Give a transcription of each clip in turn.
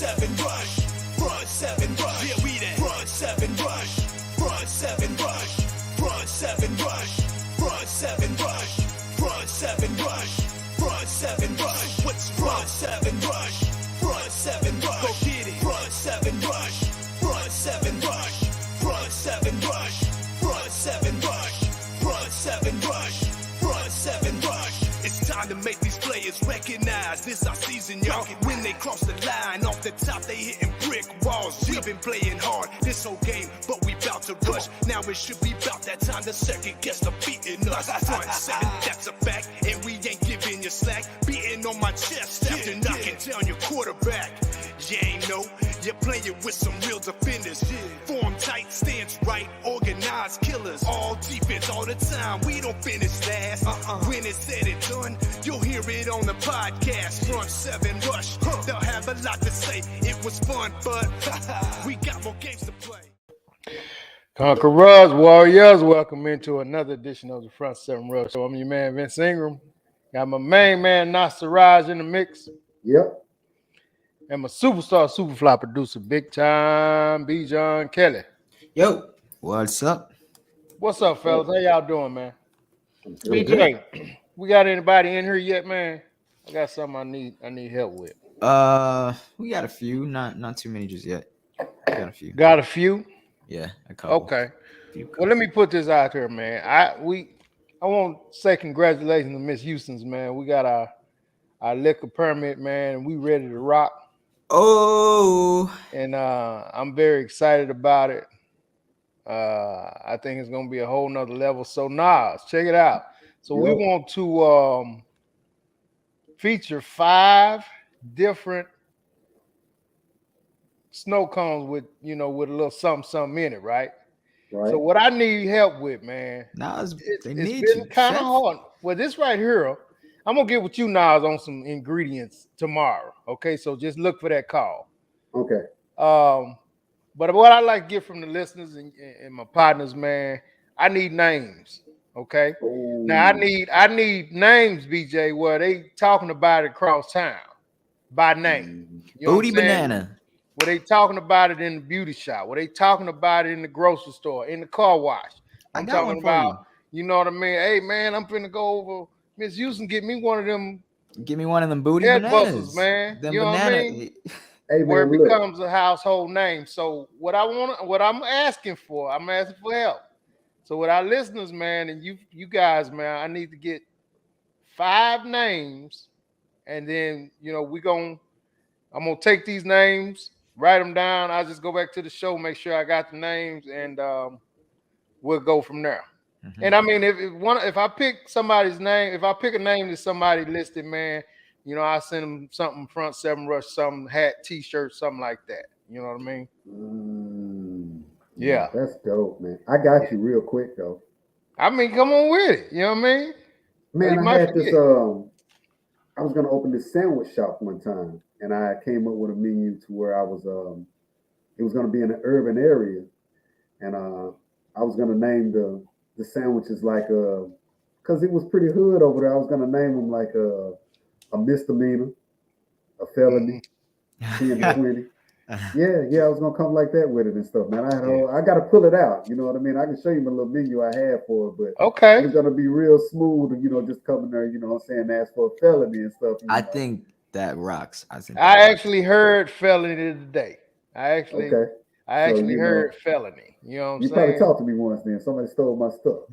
seven rush. Front seven rush. Yeah, we that. Front seven rush. Front seven rush. Front seven rush. Front seven rush. Front seven rush. Front seven rush. What's front seven rush? Front seven rush. Go get it. Front seven rush. Front seven rush. Front seven rush. Front seven rush. Front seven rush. Front seven rush. It's time to make these players recognize this our season, y'all. When they cross the line, off the top they hitting brick walls. We've been playing hard this whole game, but we bout to rush. Now it should be about that time to second guess the beating us. Front seven, that's a fact, and we ain't giving you slack. Beating on my chest after knocking down your quarterback. You ain't know, you're playing with some real defenders. Form tight, stance right, organized killers. All defense all the time, we don't finish last. When it's said and done, you'll hear it on the podcast. Front seven rush, they'll have a lot to say. It was fun, but we got more games to play. Conquerors, Warriors, welcome into another edition of the Front Seven Rush. So I'm your man, Vince Ingram. Got my main man, Nasiraj, in the mix. Yep. And my superstar, superfly producer, big time, Bijan Kelly. Yo, what's up? What's up, fellas? How y'all doing, man? BJ, we got anybody in here yet, man? I got something I need help with. We got a few, not too many just yet. Got a few. Got a few? Yeah, a couple. Okay. Well, let me put this out here, man. I want to say congratulations to Miss Houston's, man. We got our liquor permit, man, and we ready to rock. Oh, and I'm very excited about it. I think it's gonna be a whole nother level. So Nas, check it out. So we want to feature 5 different snow cones with with a little something in it, right? So what I need help with, man, Nas, it's been kind of hard. Well, this right here, I'm gonna get with you, Nas, on some ingredients tomorrow. Okay, so just look for that call. Okay. But what I like to get from the listeners and my partners, man, I need names. Okay. Ooh. Now I need names, BJ, where they talking about it across town by name. You know Booty Banana. Where they talking about it in the beauty shop, where they talking about it in the grocery store, in the car wash. I'm talking about, you know what I mean? Hey man, I'm finna go over Miss Houston, get me one of them. Give me one of them booty bananas, busters, man. Them you know banana. What I mean? Hey, where it becomes a household name. So what I'm asking for help. So with our listeners, man, and you guys, man, I need to get 5 names, and then I'm gonna take these names, write them down. I'll just go back to the show, make sure I got the names, and we'll go from there. Mm-hmm. And I mean, if I pick somebody's name, if I pick a name that somebody listed, man, I send them something, Front Seven Rush, some hat, T-shirt, something like that. You know what I mean? Yeah. That's dope, man. I got you real quick, though. I mean, come on with it. You know what I mean? Man, I had this, I was going to open this sandwich shop one time, and I came up with a menu to where I was, it was going to be in an urban area, and I was going to name the sandwiches like, because it was pretty hood over there, I was going to name them like a misdemeanor, a felony, 10 to 20. Yeah, I was gonna come like that with it and stuff, man. I gotta pull it out, you know what I mean? I can show you my little menu I had for it, but okay, it's gonna be real smooth and just coming there, you know what I'm saying, ask for a felony and stuff. I think that rocks. I actually heard felony today. I actually heard felony. You know what I'm saying? You probably talked to me once then. Somebody stole my stuff.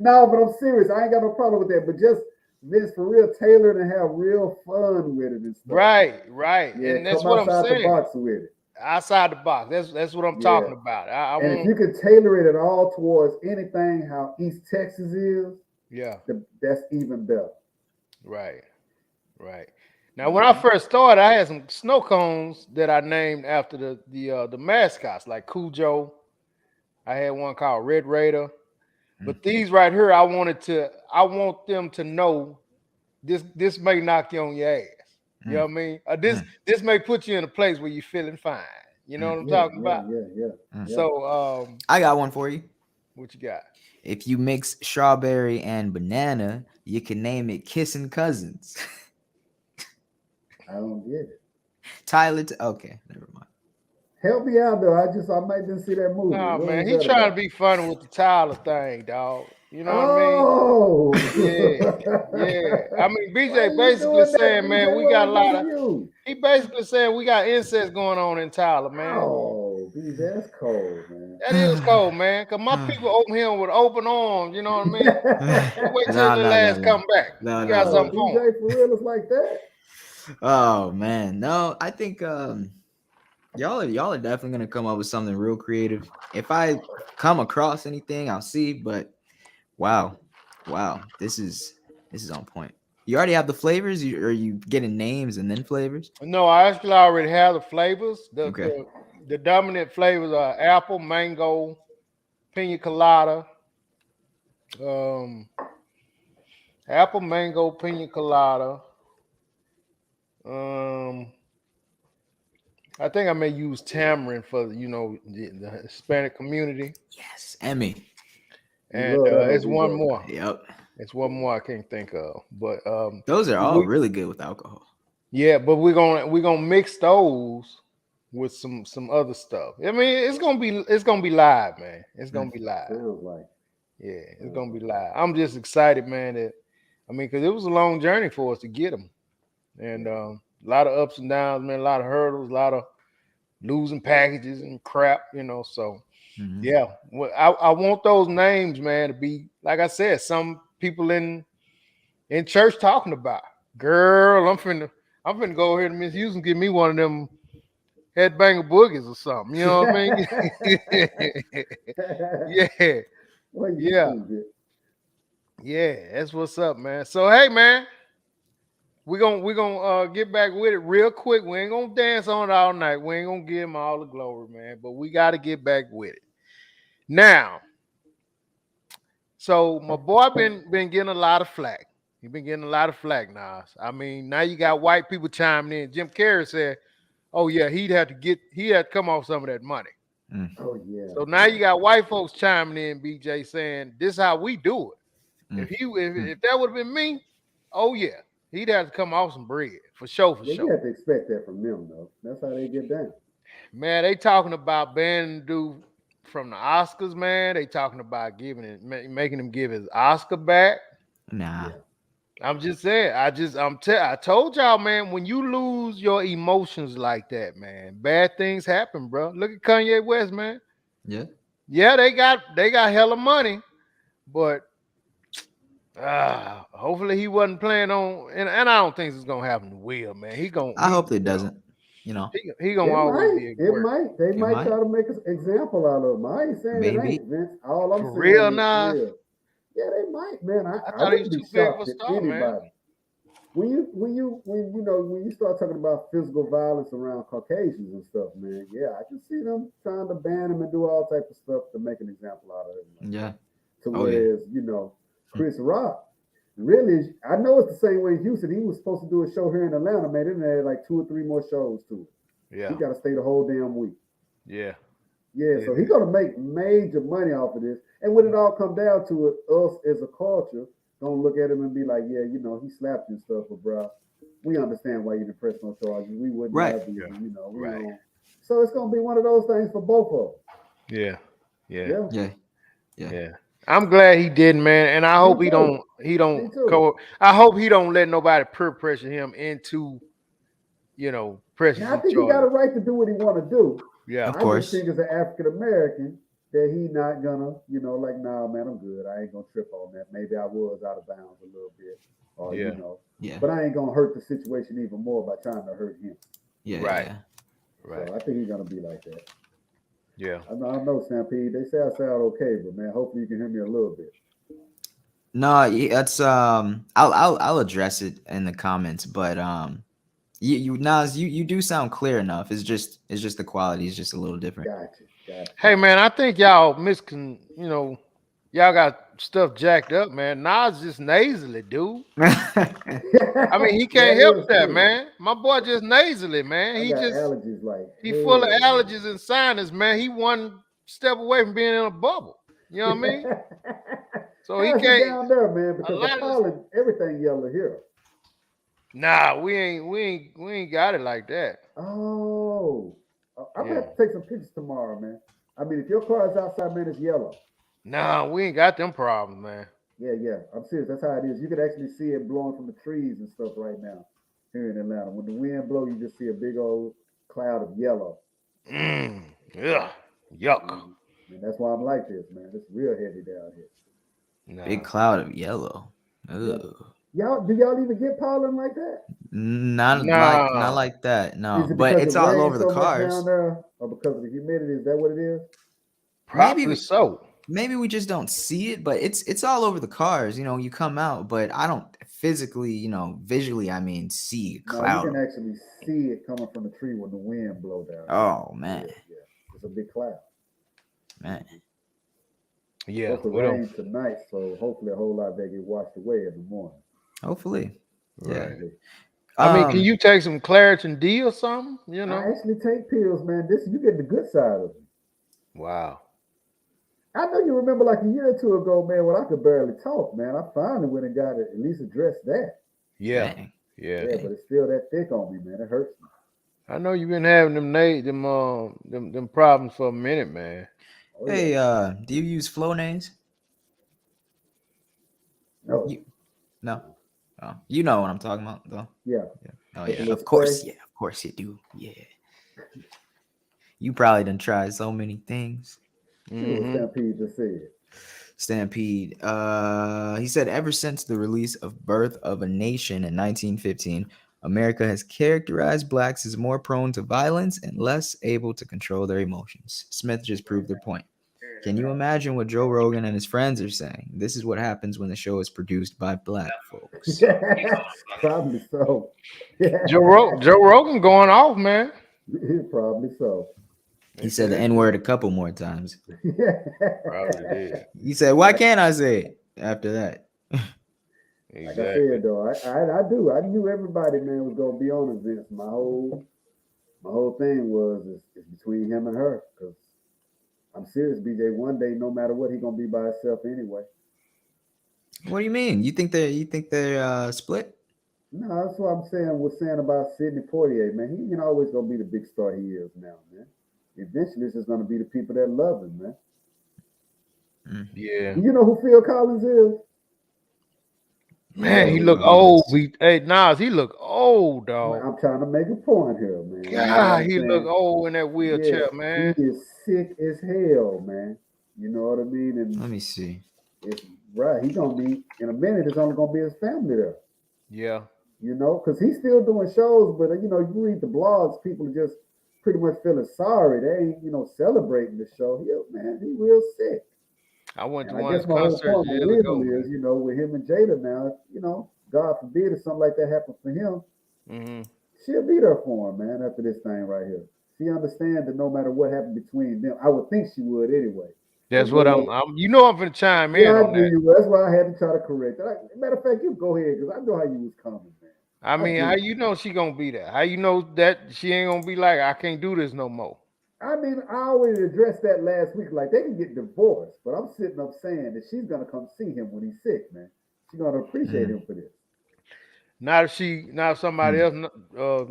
No, but I'm serious. I ain't got no problem with that. But just Vince, for real, tailored and have real fun with it and stuff. Right. Yeah, and that's what I'm saying. Outside the box with it. Outside the box. That's what I'm talking about. If you could tailor it at all towards anything how East Texas is, that's even better. Right. Now, when I first started, I had some snow cones that I named after the mascots, like Cujo. I had one called Red Raider. But these right here, I want them to know this may knock you on your ass. You know what I mean? This may put you in a place where you're feeling fine. You know what I'm talking about? Yeah. So I got one for you. What you got? If you mix strawberry and banana, you can name it Kissing Cousins. I don't get it. Tyler. Okay, never mind. Help me out though. I might just see that movie. Nah, What man, was he that trying to about? be funny with the Tyler thing, dog. You know what I mean? Oh, Yeah, yeah. I mean, why BJ you basically doing that, saying, man, BJ? we What got I a do lot to of. you? He basically saying we got incest going on in Tyler, man. Oh, BJ, that's cold, man. That is cold, man. Cause my people open him with open arms. You know what I mean? You wait till No, the no, no, last no, come back. no, We no, got no. Oh, something for him. BJ, for real, it's like that. Oh man, no. I think y'all are definitely gonna come up with something real creative. If I come across anything, I'll see. But wow, this is on point. You already have the flavors. Are you getting names and then flavors? No, I actually already have the flavors. Okay. The dominant flavors are apple, mango, pina colada. Um, apple, mango, pina colada. Um, I think I may use tamarind for the Hispanic community, Yes, Emmy. You and love that it's one Ojibwe. more. Yep. It's one more I can't think of, but Those are all we really good with alcohol. yeah, but we're gonna mix those with some other stuff. I mean, it's gonna be live, man. It's gonna be live. Sounds like. Yeah, it's Sounds gonna be like. live. I'm just excited, man. Because it was a long journey for us to get them, and Yeah. a lot of ups and downs, man. A lot of hurdles, a lot of losing packages and crap, So Mhm. yeah, I want those names, man, to be like I said. Some people in church talking about. Girl, I'm finna go ahead and Miss Houston give me one of them headbanger boogies or something. You know what I mean? Yeah, What you yeah, stupid? yeah. That's what's up, man. So hey, man, we gonna get back with it real quick. We ain't gonna dance on it all night. We ain't gonna give him all the glory, man. But we got to get back with it now. So my boy been getting a lot of flack. He been getting a lot of flack now. I mean, now you got white people chiming in. Jim Carrey said, "Oh yeah, he had to come off some of that money." Mm, Oh yeah, So now yeah. you got white folks chiming in, BJ, saying this is how we do it. mm, mm. If that would have been me, oh yeah, he'd have to come off some bread for sure, for Yeah, you sure. have to expect that from them, though. That's how they get down. Man, they talking about banning the dude from the Oscars, man. They talking about making him give his Oscar back. Nah. Yeah, I'm just saying. I told y'all, man. When you lose your emotions like that, man, bad things happen, bro. Look at Kanye West, man. Yeah. Yeah, they got hella money, but hopefully he wasn't planning on. And I don't think it's gonna happen to Will, man. He gonna I hope it doesn't. You know, he gonna it always might. be a It work might. They it might might. try to make an example out of them. I ain't saying it Maybe. ain't, Vince. All I'm for real, saying is Nas. real. Yeah, they might, man. I I thought he was wouldn't be too big of a shocked at star, man. anybody. When you start talking about physical violence around Caucasians and stuff, man, yeah, I can see them trying to ban him and do all type of stuff to make an example out of him like Yeah. that. To Oh yeah. whereas, Chris Rock, really, I know it's the same way in Houston. He was supposed to do a show here in Atlanta, man. Then they had like 2 or 3 more shows to it. He Yeah, got to stay the whole damn week. yeah, Yeah, yeah, so he's gonna make major money off of this. And when it all come down to it, us as a culture gonna look at him and be like, yeah, he slapped you and stuff, but bro, we understand why you didn't press no charges. We wouldn't Right. have these, yeah. we Right. don't. So it's gonna be one of those things for both of them. Yeah, yeah, Yeah, Yeah. Yeah. yeah. I'm glad he didn't, man, and I me hope he too. don't. He don't. Me too. I hope he don't let nobody peer pressure him into, pressing Now I these think he got a charges. right to do what he want to do. Yeah, Of I just course. think as an African American that he not gonna, like, nah, man, I'm good. I ain't gonna trip on that. Maybe I was out of bounds a little bit, or yeah, Yeah. but I ain't gonna hurt the situation even more by trying to hurt him. Yeah. right, Yeah. right. So I think he's gonna be like that. Yeah, I know, Stampede. They say I sound okay, but man, hopefully you can hear me a little bit. No, it's I'll address it in the comments, but you Nas, you do sound clear enough. It's just the quality is just a little different. Gotcha. Hey man, I think y'all y'all got stuff jacked up, man. Nas just nasally, dude. I mean, he That can't help is that, true. man. My boy just nasally, man. I got allergies like He full of hell, allergies and sinus, man. He one step away from being in a bubble. You know what I mean? man. So he How's it can't down there, man? a Because the lot of pollen, everything yellow here. Nah, we ain't got it like that. Oh, I'm gonna Yeah. have to take some pictures tomorrow, man. I mean, if your car is outside, man, it's yellow. Nah, we ain't got them problems, man. Yeah, yeah. I'm serious. That's how it is. You could actually see it blowing from the trees and stuff right now here in Atlanta. When the wind blows, you just see a big old cloud of yellow. Yeah. Yuck. Mhm. And that's why I'm like this, man. It's real heavy down here. Big Nah. cloud of yellow. Yeah. Ugh. Y'all, do y'all even get pollen like that? Not Nah. like that. No, Is it but because it it's all rains over the so much down cars. there, or because of the humidity? Is that what it is? Maybe Probably we, so. maybe we just don't see it, but it's all over the cars. You come out, but I don't physically, visually, I mean, see a No, you cloud can of. actually see it coming from the tree when the wind blow down here. Oh Yeah, man, yeah. It's a big cloud. man. It's Yeah, supposed to we don't. rain tonight, so hopefully a whole lot of that get washed away in the morning. Hopefully, yeah. Right. Hopefully. I mean, can Um, you take some Claritin D or something? I actually take pills, man. This you get the good side of it. Wow. I know you remember like a year or two ago, man, when I could barely talk, man. I finally went and got it, at least addressed that. Yeah. dang, Yeah. Yeah, but it's still that thick on me, man. It hurts me. I know you've been having them problems for a minute, man. Oh yeah. hey, do you use Flonase? No. You no, No. oh, you know what I'm talking about, though. Yeah. Yeah. Oh Take a yeah, little of spray. course, of course you do. Yeah, you probably done tried so many things. See what Mm-hmm. Stampede just said. Stampede. He said ever since the release of Birth of a Nation in 1915, America has characterized blacks as more prone to violence and less able to control their emotions. Smith just proved their point. Can you imagine what Joe Rogan and his friends are saying? This is what happens when the show is produced by black folks. Probably so. Yeah. Joe Rogan going off, man. Probably so. He said the N word a couple more times. Probably did. He said, "Why can't I say it?" After that. Like I Exactly. said though, I do. I knew everybody, man, was gonna be on Vince. My whole thing was it's between him and her. Cause I'm serious, BJ. One day, no matter what, he gonna be by himself anyway. What do you mean? You think they're split? No, that's what I'm saying. Was saying about Sidney Poitier, man. He ain't always gonna be the big star he is now, man. Eventually, it's just gonna be the people that love him, man. Yeah. Do you know who Phil Collins is? Man, he Phil look old. Collins. Hey, Nas, he look old, Well, dog. I'm trying to make a point here, man. You know what God, I'm he look saying? old in that Yes, wheelchair, he man. is sick as hell, man. You know what I mean? And Let me see. it's right. He gonna be in a minute. It's only gonna be his family there. Yeah. You know, because he's still doing shows, but you read the blogs, people are just pretty much feeling sorry. They ain't celebrating the show. Man, he real sick. I went And to I one of guess his my whole concerts point with years ago, wisdom man. is, with him and Jada now, God forbid if something like that happens for him, Hmm. she'll be there for him, man, after this thing right here. She understands that no matter what happened between them, I would think she would anyway. But That's what Lord, I'm I'm finna chime yeah, in I on knew that. you. That's why I had to try to correct it. Matter of fact, you go ahead because I know how you was coming, man. I I mean, how do. you know she gonna be there? How you know that she ain't gonna be like, I can't do this no more? I mean, I already addressed that last week. Like they can get divorced, but I'm sitting up saying that she's gonna come see him when he's sick, man. She's gonna appreciate Mm, him for this. Not if somebody mm. else uh,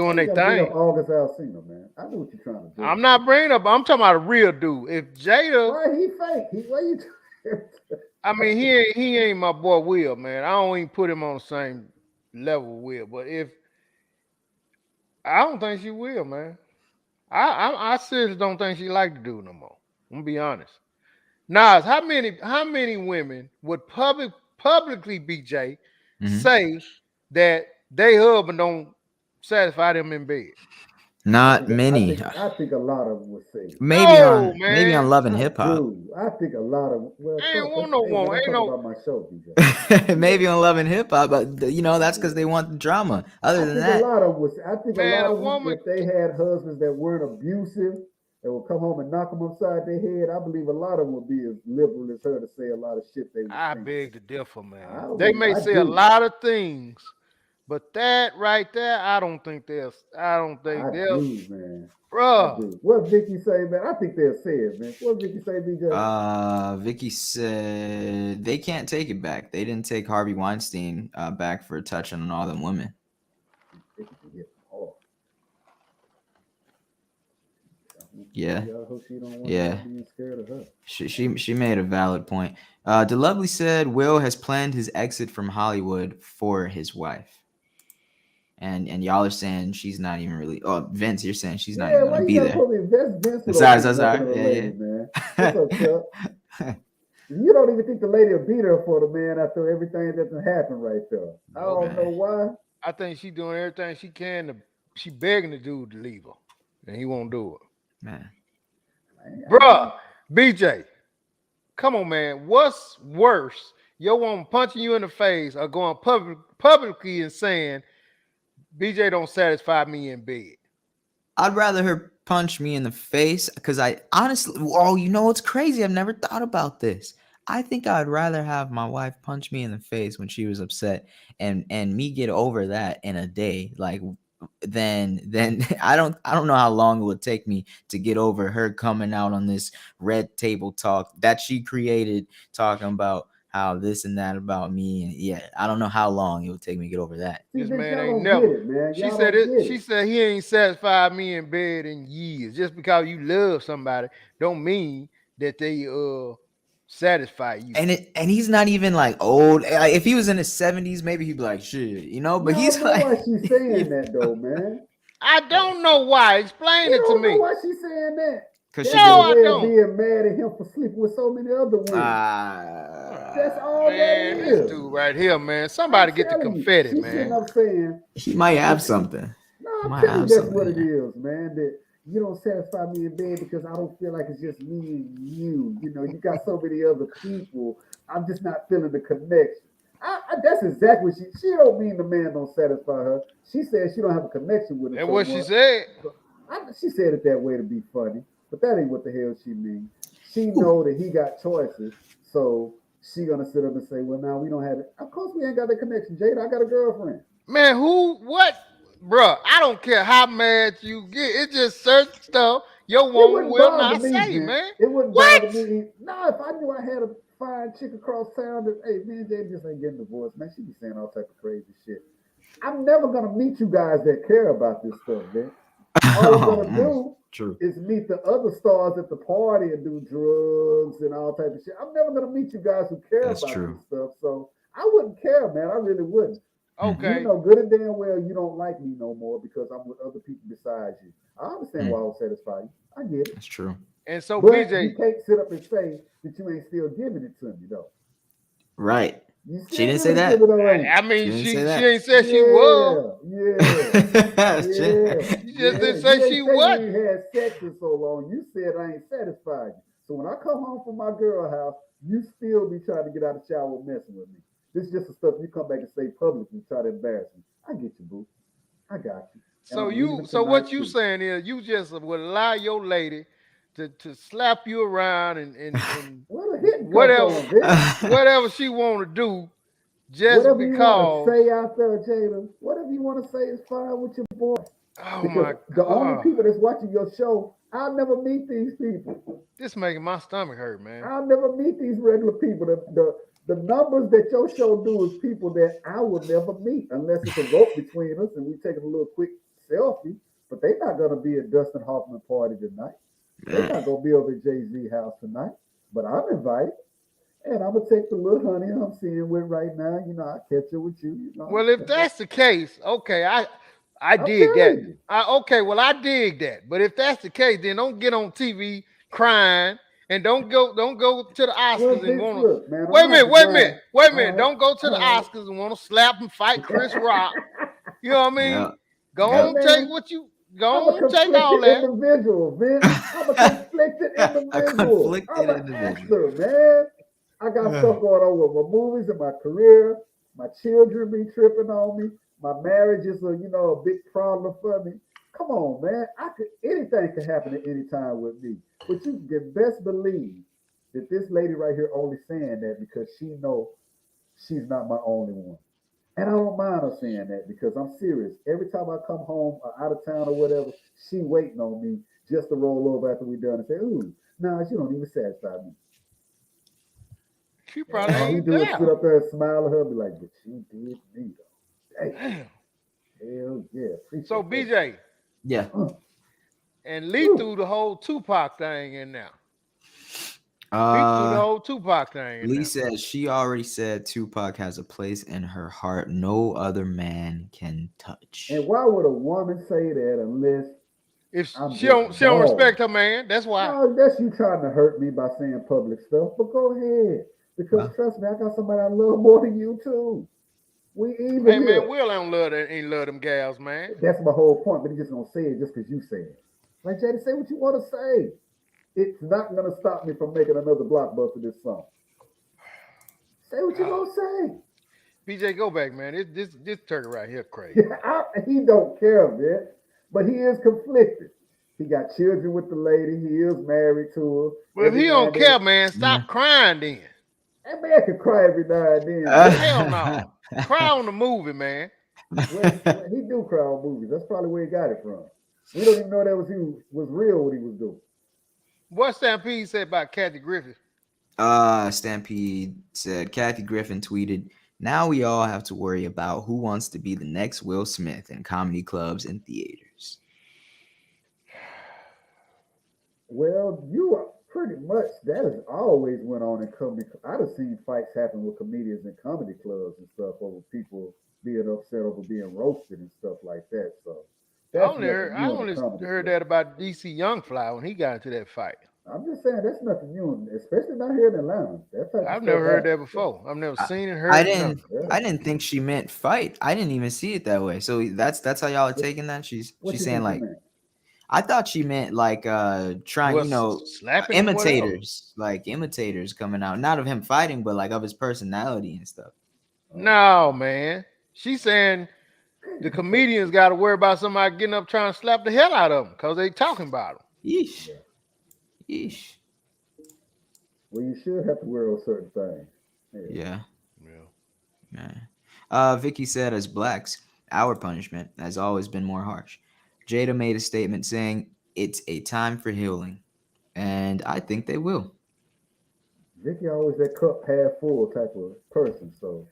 Why doing you their gotta bring up thing. August Alsina, man? I know what you're trying to do. I'm not bringing up. I'm talking about a real dude. If Jada, Why he fake? Why you? I mean, he ain't my boy Will, man. I don't even put him on the same level with Will. But if I don't think she will, man. I seriously don't think she like the dude no more. I'm gonna be honest. Nas, how many women would publicly BJ Mhm. say that they husband don't satisfy them in bed? I Not think I many. think I think a lot of them would say No, Maybe on man. Love and I Hip Hop. do. I think a lot of Ain't want no hey man, woman. I'm Ain't talking no about my show, DJ. Maybe Yeah. on Love and Hip Hop, but that's because they want the drama. Other I than think a that, lot of them was. I think a man. lot A of them, woman. if they had husbands that weren't abusive, that would come home and knock them upside their head, I believe a lot of them would be as liberal as her to say a lot of shit they was I thinking. beg to differ, man. I They would. may I say a do. lot of things, But that right there, I don't think they'll. I do, man. I Bruh. do. What Vicky say, man? I think they'll say it, man. What Vicky say, BJ? Vicky said they can't take it back. They didn't take Harvey Weinstein back for touching on all them women. Vicky can hit them hard. Yeah. I hope she don't want Yeah. to being scared of her. She made a valid point. DeLovely said Will has planned his exit from Hollywood for his wife. And y'all are saying she's not even really. Oh, Vince, you're saying she's not even why gonna you be gotta there. put me Vince Sorry. lady, man. What's up, Chuck? You don't even think the lady will be there for the man after everything that's happened right there. I don't know why. I think she doing everything she can to. She begging the dude to leave her, and he won't do it. Man. Bruh, BJ, come on, man. What's worse? Your woman punching you in the face or going publicly and saying, BJ don't satisfy me in bed? I'd rather her punch me in the face because I honestly, oh, you know what's crazy? I've never thought about this. I think I'd rather have my wife punch me in the face when she was upset and me get over that in a day, like then I don't know how long it would take me to get over her coming out on this red table talk that she created, talking about how this and that about me, and yeah, I don't know how long it would take me to get over that. This See, man y'all ain't don't never. get it, man. She Y'all said don't it. get She it. said he ain't satisfied me in bed in years. Just because you love somebody, don't mean that they satisfy you. And he's not even like old. Like, if he was in his 70s, maybe he'd be like, shit, you know. But You he's don't know like, why she's saying that though, man. I don't know why. Explain You it to don't know me. why she's saying that. because That's she No, a good. I way of don't. being mad at him for sleeping with so many other women. That's all that Man, this is. dude right here, man. I'm Somebody get the telling you, confetti, she's sitting man. up saying, He might have something. no, He I'm might telling you have that's something what it here. is, man. That you don't satisfy me in bed because I don't feel like it's just me and you. You know, you got so many other people. I'm just not feeling the connection. That's exactly what she don't mean the man don't satisfy her. She said she don't have a connection with him That's so what she much. said. She said it that way to be funny, but that ain't what the hell she means. She know that he got choices, so she gonna sit up and say, "Well, now we don't have it." Of course, we ain't got that connection, Jada. I got a girlfriend. Man, what? Bruh, I don't care how mad you get. It's just certain stuff your It woman wouldn't will bother not me, say, Vince. man. It wouldn't What? bother me. No, if I knew I had a fine chick across town that, hey, me and Jada just ain't getting divorced, man. She be saying all type of crazy shit. I'm never gonna meet you guys that care about this stuff, Vince. All I'm gonna do True. is meet the other stars at the party and do drugs and all type of shit. I'm never gonna meet you guys who care That's about true. this stuff. So I wouldn't care, man. I really wouldn't. Okay. You know good and damn well you don't like me no more because I'm with other people besides you. I understand why I was satisfied. I get it. That's true. And so, But BJ, you can't sit up and say that you ain't still giving it to me though. Right. You She still didn't say giving it to that. me though, ain't I you? mean, She didn't she say that. ain't said she was. Yeah. She just didn't You say ain't she say we wasn't. ain't had sex in so long. You said I ain't satisfied you. So when I come home from my girl house, you still be trying to get out of the shower messing with me. This is just the stuff you come back and say publicly and try to embarrass me. I get you, boo. I got you. And So I'm leaving so tonight what you too. saying is you just would allow your lady to slap you around and Where the hitting come whatever from, Vince? whatever she want to do just Whatever you want to because. say out there, Jada, whatever you want to say is fine with your boy. Oh Because my the only god, people that's watching your show, I'll never meet these people. this making my stomach hurt, man. I'll never meet these regular people. The numbers that your show do is people that I will never meet unless it's a rope between us and we take a little quick selfie. But they're not gonna be at Dustin Hoffman party tonight. They're not gonna be over at Jay-Z house tonight. But I'm invited. And I'm gonna take the little honey I'm seeing with right now. You know, I catch up with you. You know, Well, if that's the case, okay, I I'm dig that. telling you. Okay, well I dig that. But if that's the case, then don't get on TV crying and don't go to the Well, Oscars and Vince, want to. look, man, I'm Wait a not minute, the wait a minute, grind. wait a All minute. right, Don't go to the all right. Oscars and want to slap and fight Chris Rock. You know what I mean? Yeah. Go Hey, on, take man, what you go I'm a on, take all conflicted that. individual, Vince. I'm a conflicted A individual. I'm conflicted an individual. actor, man. I got stuff going on with my movies and my career. My children be tripping on me. My marriage is a big problem for me. Come on, man. Anything can happen at any time with me. But you can best believe that this lady right here only saying that because she know she's not my only one. And I don't mind her saying that because I'm serious. Every time I come home out of town or whatever, she waiting on me just to roll over after we done and say, ooh, nah, she don't even satisfy me. She And probably all he ain't do is sit there. up there and smile at her, be like, but you did me though. Hey, Damn. hell yeah, So appreciate that. BJ Yeah. and Lee Woo. threw the whole Tupac thing in there. Lee threw the Uh, whole Tupac thing in Lee there. says she already said Tupac has a place in her heart no other man can And touch. why would a woman say that unless If I'm she just don't bald? respect her man, that's why. No, that's you trying to hurt me by saying public stuff. But go ahead. Because Well, trust me, I got somebody I love more than you too. We even Hey man, here. Will ain't love them gals, man. That's my whole point. But he just gonna say it just because you say it. Like Jada, say what you want to say. It's not gonna stop me from making another blockbuster this summer. Say what you Ah, gonna say. BJ, go back, man. This turkey right here crazy. Yeah, he don't care, man. But he is conflicted. He got children with the lady. He is married to Well, her. if Every he now don't and then, care, man, yeah. stop crying then. that man can cry every now and then, Vince. Hell no. Cry on the movie, man. Well, he do cry on movies. That's probably where he got it from. We don't even know that was real what he was doing. What Stampede said about Kathy Griffith? Stampede said Kathy Griffin tweeted, "Now we all have to worry about who wants to be the next Will Smith in comedy clubs and theaters." Well, you are pretty much that has always went on in comedy. I've seen fights happen with comedians in comedy clubs and stuff over people being upset over being roasted and stuff like that. So that's nothing I new in the only comedy heard club. that about DC Young Fly when he got into that fight. I'm just saying that's nothing new, especially not here in Atlanta. That type of I've stuff never heard that happens. So before. I've never I, seen it, I heard it, didn't nothing. yeah. I didn't think she meant fight. I didn't even see it that way. So that's how y'all are What, taking that. what She's you saying think she like meant? I thought she meant like trying, Well, slapping him, whatever. imitators, like imitators coming out, not of him fighting, but like of his personality and stuff. No, man. She's saying the comedians got to worry about somebody getting up trying to slap the hell out of them because they talking about them. Yeesh. Yeah. Yeesh. Well, you should have to wear on certain things. Yeah. Yeah. Yeah. Man. Vicky said, as blacks, our punishment has always been more harsh. Jada made a statement saying it's a time for healing, and I think they will. Vicky always that cup half full type of person, so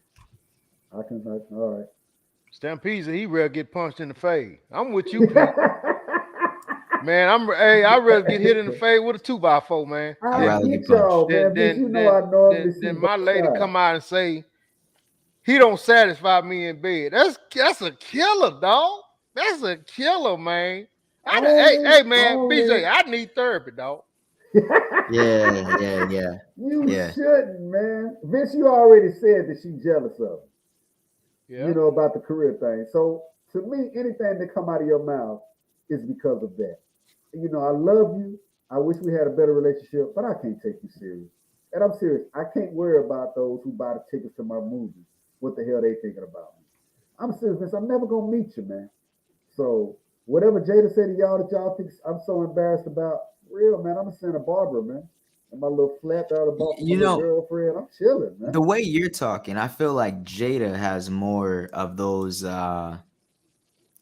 I can like all right. Stampede said he rather get punched in the face. I'm with you, Pete. Man, I'd rather get hit in the face with a 2x4, man. I'd I Then rather get get punched. y'all, then man, but you then know then I normally see then both my lady sides. come out and say he don't satisfy me in bed. That's a killer, dog. That's a killer, man. Hey man, BJ, Only. I need therapy, dog. Yeah, yeah, yeah, You yeah. shouldn't, man. Vince, you already said that she jealous of Yeah. about the career thing. So to me, anything that come out of your mouth is because of that. I love you. I wish we had a better relationship, but I can't take you serious. And I'm serious. I can't worry about those who buy the tickets to my movies. What the hell they thinking about me? I'm serious, Vince. I'm never gonna meet you, man. So whatever Jada said to y'all that y'all think I'm so embarrassed about, real man, I'm gonna send a Barbara, man. And my little flat out of box, my You little know, girlfriend. I'm chilling, man. the way you're talking, I feel like Jada has more of those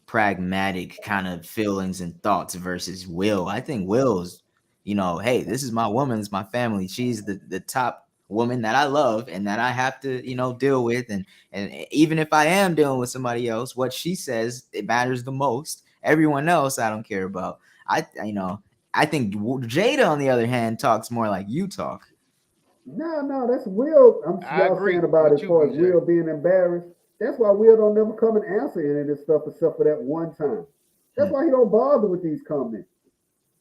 pragmatic kind of feelings and thoughts versus Will. I think Will's, hey, this is my woman, it's my family. She's the top woman that I love and that I have to, deal with. And even if I am dealing with somebody else, what she says, it matters the most. Everyone else I don't care about. I think Jada, on the other hand, talks more like you talk. No, that's Will. I Y'all saying agree about with as you, far as BJ. Will being embarrassed. That's why Will don't never come and answer any of this stuff except for that one time. That's Hmm. why he don't bother with these comments.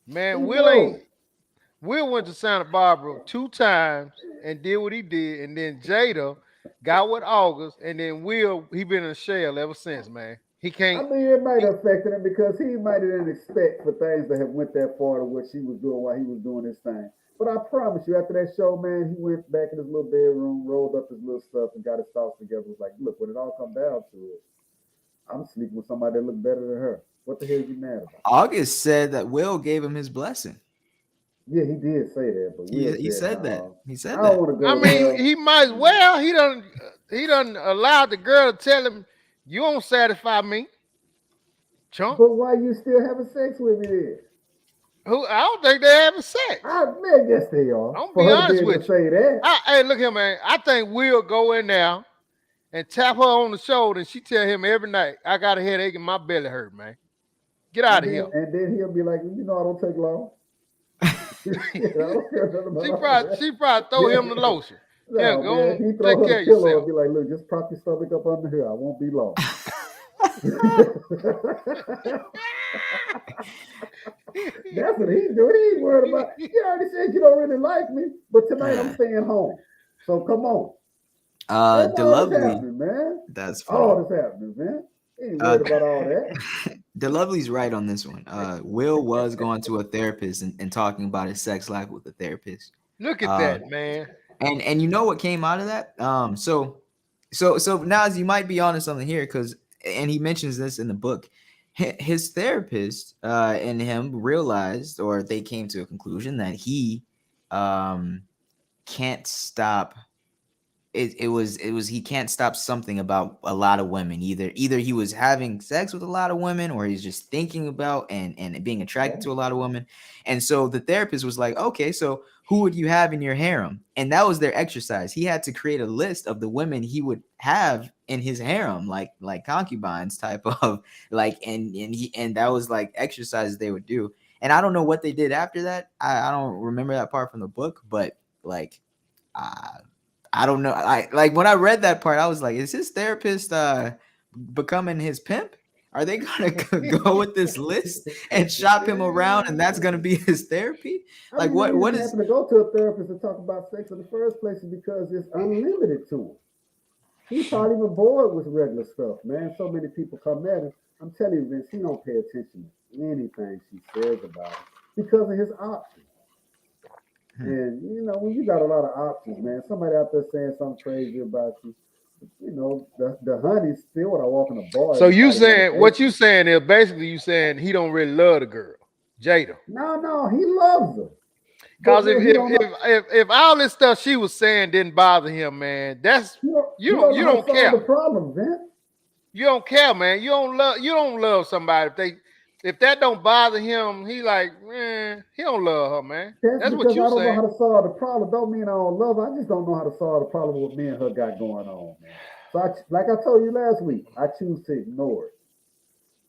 He Man, knows. Will went to Santa Barbara 2 times and did what he did, and then Jada got with August, and then Will he been in a shell ever since, man. He I can't. mean, it might He, have affected him because he might have didn't expect for things to have went that far to what she was doing while he was doing his thing. But I promise you, after that show, man, he went back in his little bedroom, rolled up his little stuff, and got his thoughts together. Was like, look, when it all come down to it, I'm sleeping with somebody that look better than her. What the hell you mad about? August said that Will gave him his blessing. Yeah, he did say that, but He, Will he said, said that. no, He I said don't that. want to I go mean, there. he might as well. He done He done allowed the girl to tell him, "You don't satisfy me, chump." But why you still having sex with me then? Who? I don't think they having sex. Man, yes they are. I'm gonna For be her to be honest able to with you. say that, Hey, look here, man. I think we'll go in there and tap her on the shoulder, and she tell him every night, "I got a headache and my belly hurt, man. Get out of here." and then he'll be like, you know, I don't take long. I don't care nothing about She all probably that. she probably throw him the lotion. Here, No, go man. on, He throw take her care the of pillow yourself. and be like, look, just prop your stomach up under here. I won't be long. That's what he do. He ain't worried about. You already said you don't really like me, but tonight I'm staying home. So come on. That's The all that's lovely. happening, man. That's funny. All that's happening, man. He ain't Uh, worried about all that. the lovely's right on this one. Will was going to a therapist and talking about his sex life with a therapist. Look at Uh, that, man. and you know what came out of that? So now as you might be onto something here, and he mentions this in the book. His therapist and him realized, or they came to a conclusion that he can't stop. It was he can't stop something about a lot of women. Either he was having sex with a lot of women, or he's just thinking about and being attracted to a lot of women. And so the therapist was like, okay, so who would you have in your harem? And that was their exercise. He had to create a list of the women he would have in his harem, like concubines type of like, and that was like exercises they would do. And I don't know what they did after that. I don't remember that part from the book, but like uh I don't know. I like when I read that part, I was like, is his therapist becoming his pimp? Are they gonna go with this list and shop him around, and that's gonna be his therapy? I Like mean, the what reason I is happen to go to a therapist to talk about sex in the first place is because it's unlimited to him. He probably even bored with regular stuff, man. So many people come at him. I'm telling you, Vince, he don't pay attention to anything she says about him because of his options. And you know, when you got a lot of options, man, somebody out there saying something crazy about you, you know, the honey still when I walk in a bar, So you everybody want saying to date what you you. saying is basically you saying he don't really love the girl, Jada. No, no, he loves her. But Cause if man, he if don't know if if, if all this stuff she was saying didn't bother him, man, that's he don't you know how to don't solve care. the problem, Vince. You don't care, man. You don't love somebody if that don't bother him, he like, man, he don't love her, man. That's That's what because you I don't know saying. how to solve the problem. Don't mean I don't love her. I just don't know how to solve the problem what me and her got going on, man. So like I told you last week, I choose to ignore it.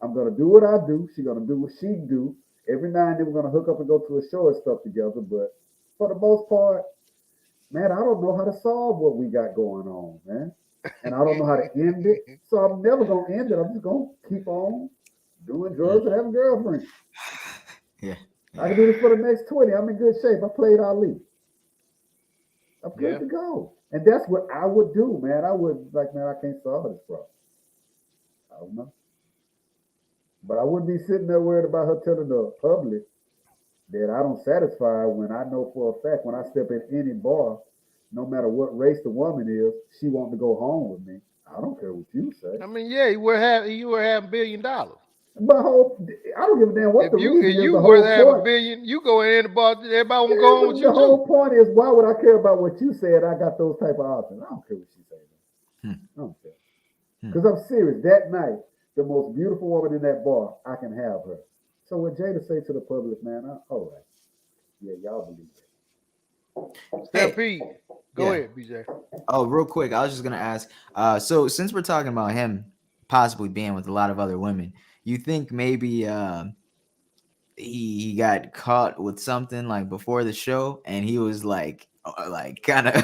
I'm gonna do what I do. She's gonna do what she do. Every now and then we're gonna hook up and go to a show and stuff together. But for the most part, man, I don't know how to solve what we got going on, man. And I don't know how to end it. So I'm never gonna end it. I'm just gonna keep on doing drugs and having girlfriends. yeah, I yeah. can do this for the next 20. I'm in good shape. I played Ali. I'm good Yeah. to go. And that's what I would do, man. I would like, man, I can't solve this problem. I don't know. But I wouldn't be sitting there worried about her telling the public that I don't satisfy when I know for a fact when I step in any bar, no matter what race the woman is, she wants to go home with me. I don't care what you say. I mean, yeah, you were having $1 billion. But I don't give a damn what the If reason is. you The worth whole having a point, billion, you go in the bar, everybody wanna yeah, go on with but the you too. whole point is why would I care about what you said? I got those type of options. I don't care what she says. Hmm, I don't care. hmm. Because I'm serious. That night, the most beautiful woman in that bar, I can have her. So what Jada say to the public, man, all right. Yeah, y'all believe it. Hey, Stampede. Go yeah. ahead, BJ. Oh, real quick, I was just gonna ask. So since we're talking about him possibly being with a lot of other women, you think maybe he got caught with something like before the show, and he was like kind Man, of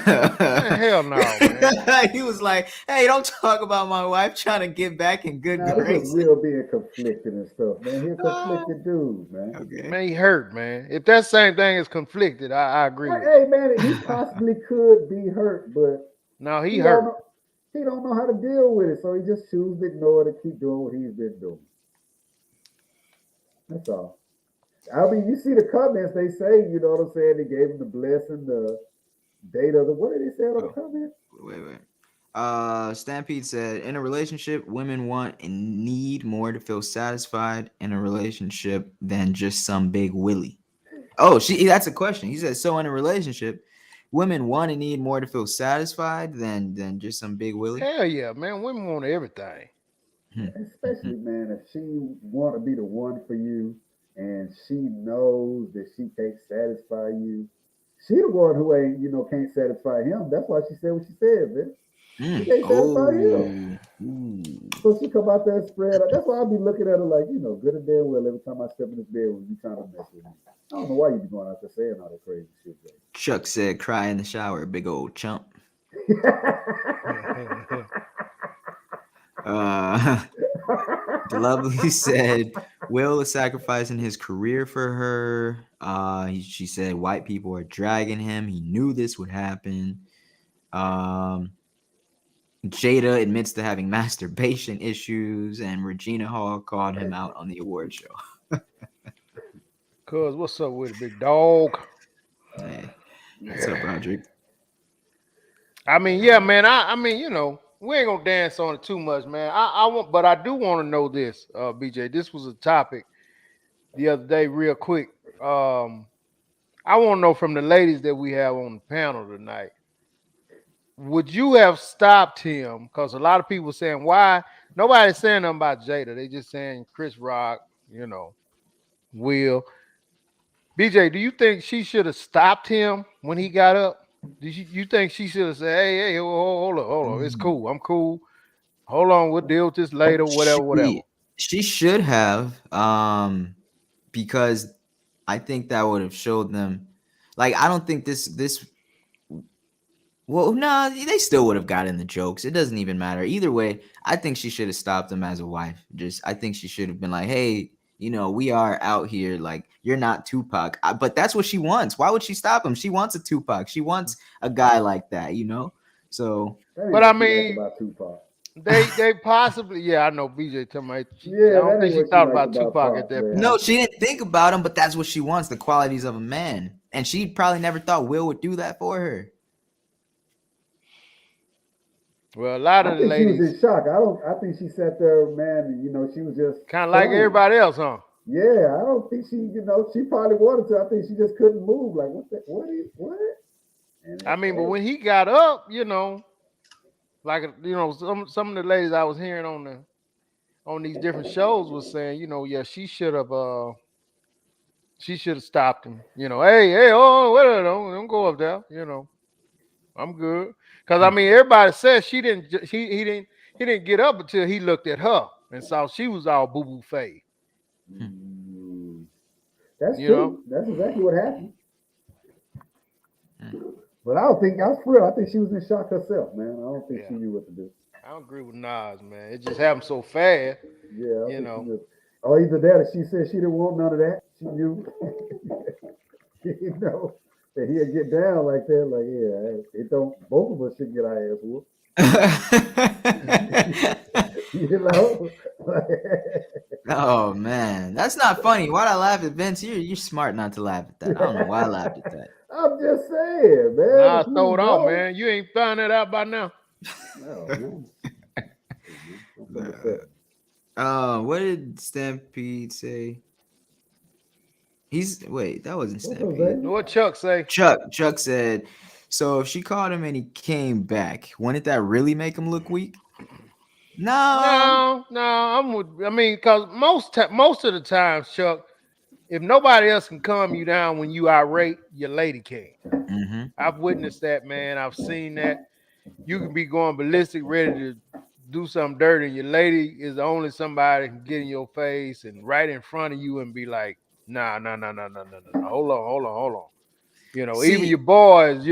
hell no, man. he was like, hey, don't talk about my wife, trying to get back in good Now, this is graces. real being conflicted and stuff, man. He a conflicted dude, man. Okay. Man, he hurt, man. If that same thing is conflicted, I agree with Hey, man, he possibly could be hurt, but you. No, he he don't hurt. know. He don't know how to deal with it, so he just chooses to ignore it and keep doing what he's been doing. That's all. I mean, you see the comments they say, you know what I'm saying? They gave him the blessing, the date of the what did they say on the Oh, comment? wait. Stampede said, in a relationship, women want and need more to feel satisfied in a relationship than just some big willy. Oh, that's a question. He said, so in a relationship, women want and need more to feel satisfied than just some big willy. Hell yeah, man. Women want everything. Especially, man, if she want to be the one for you, and she knows that she can't satisfy you, she the one who ain't, can't satisfy him. That's why she said what she said, man. She can't satisfy him. Oh, ooh. So she come out there and spread out. That's why I be looking at her like, good and damn well every time I step in this bedroom, you trying to mess with me. I don't know why you be going out there saying all that crazy shit, Jay. Chuck said, "Cry in the shower, big old chump." Lovely said, "Will is sacrificing his career for her." She said, "White people are dragging him. He knew this would happen." Jada admits to having masturbation issues, and Regina Hall called him out on the award show. Cuz, what's up with it, big dog? Hey, what's up, Roderick? I mean, yeah, man. I mean, we ain't gonna dance on it too much, man. I want, but I do want to know this, BJ. This was a topic the other day, real quick. I want to know from the ladies that we have on the panel tonight. Would you have stopped him? Because a lot of people saying why nobody's saying nothing about Jada. They just saying Chris Rock, Will. BJ, do you think she should have stopped him when he got up? You think she should have said, "Hey, hold on, it's cool, I'm cool. Hold on, we'll deal with this later, whatever." She should have, because I think that would have showed them. Like, I don't think this. Well, no, they still would have gotten the jokes. It doesn't even matter. Either way, I think she should have stopped him as a wife. I think she should have been like, "Hey, we are out here. Like, you're not Tupac." But that's what she wants. Why would she stop him? She wants a Tupac. She wants a guy like that, So, but I mean, about Tupac. They possibly, yeah, I know BJ told me. I Yeah, don't think she thought about Tupac at that point. No, she didn't think about him, but that's what she wants, the qualities of a man. And she probably never thought Will would do that for her. Well, a lot of the ladies, she was in shock. I think she sat there, man. She was just kind of like everybody else, huh? Yeah, I don't think she. She probably wanted to. I think she just couldn't move. Like, what? I mean, but when he got up, like some of the ladies I was hearing on these different shows was saying, yeah, she should have stopped him. Hey, don't go up there. I'm good. Because I mean, everybody says he didn't get up until he looked at her and saw she was all boo boo face. That's true. That's exactly what happened. But I don't think I was for real. I think she was in shock herself, man. I don't think she knew what to do. I don't agree with Nas, man. It just happened so fast. Yeah, or either that or she said she didn't want none of that. She knew, that he'd get down like that. Like, yeah, it don't. Both of us should get our ass whooped. Oh man, that's not funny. Why'd I laugh at Vince? You're smart not to laugh at that. I don't know why I laughed at that. I'm just saying, man. Nah, throw it on, man. You ain't found that out by now. No, what did Stampede say? That wasn't Stampede. What Chuck say? Chuck said, so if she called him and he came back, wouldn't that really make him look weak? No. Because most of the time, Chuck, if nobody else can calm you down when you irate, your lady can. Mm-hmm. I've witnessed that, man. I've seen that. You can be going ballistic, ready to do something dirty, and your lady is the only somebody that can get in your face and right in front of you and be like, nah. Hold on. Even your boys,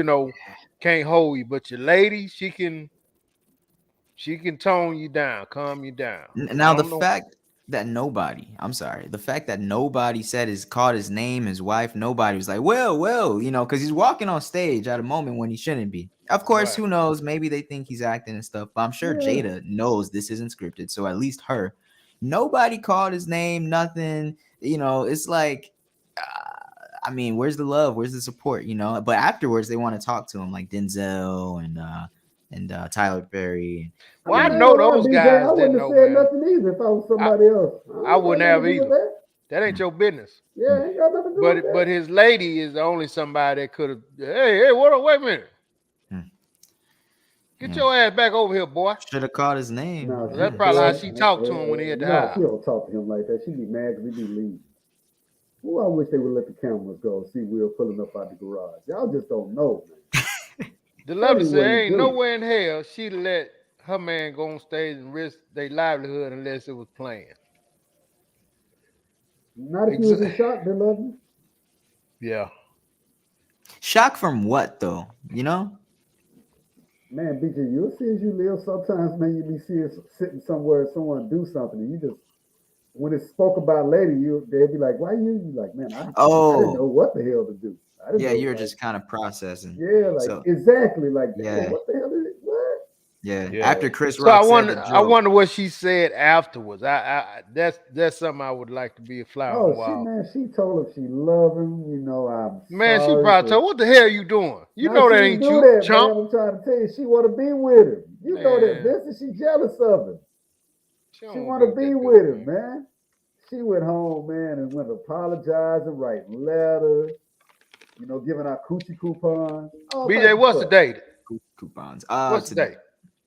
can't hold you, but your lady, she can tone you down, calm you down. Now the fact that nobody called his name, his wife, nobody was like, well, because he's walking on stage at a moment when he shouldn't be. Of course, Who knows? Maybe they think he's acting and stuff, but I'm sure Jada knows this isn't scripted. So at least her, nobody called his name, nothing. It's like, where's the love? Where's the support? But afterwards they want to talk to him, like Denzel and Tyler Perry. Well, I know those guys. I wouldn't have said nothing either if I was somebody else. I wouldn't have either. That ain't your business. Yeah, ain't got nothing to do with But that. his lady is the only somebody that could have. Hey, what up? Wait a minute. Get your ass back over here, boy. Should have called his name. No, Well, that's probably how she talked to him when he at the no, house. she don't talk to him like that. She be mad because he be leaving. Well, I wish they would let the cameras go. See Will pulling up out the garage. Y'all just don't know, man. The lovely Tell me said, what he ain't do. nowhere in hell she'd let her man go on stage and risk their livelihood unless it was planned. Not if you was in shock, they love you. Yeah. Shock from what though? You know? Man, BJ, you'll see as you live. Sometimes, man, you be sitting somewhere, someone do something, and you just, when it's spoke about later, they'll be like, "Why you?" You like, man, I didn't know what the hell to do. I didn't Yeah, know, you're like, just kind of processing. yeah, like So exactly, like, damn, yeah. what the hell is it? What? Yeah. Yeah. After Chris So Rock said the joke. I wonder what she said afterwards. That's something I would like to be a fly on the wall. She told him she loved him. You know, I'm Man, sorry. she probably told, what the hell you doing? You know she that didn't ain't do you, that, chump. man. I'm trying to tell you, she want to be with him. You know that, Man. Vincent. She jealous of him. She want to be with him, man. She went home, man, and went apologizing, writing letters, you know, giving out coochie coupons. BJ, what's the date? Coupons. What's the date?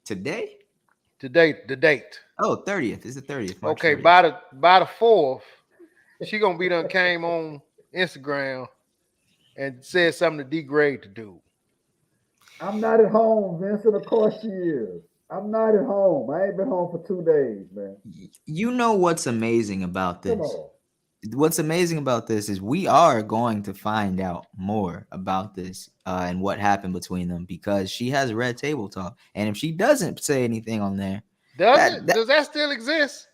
Today? The date. Oh, 30th. It's the 30th. March Okay, 30th. by the 4th, she gonna be done came on Instagram and said something to degrade the dude. I'm not at home, Vincent. Of course she is. I'm not at home. I ain't been home for 2 days, man. You know what's amazing about this? Come on. What's amazing about this is we are going to find out more about this and what happened between them because she has Red Table Talk. And if she doesn't say anything on there, Does that still exist?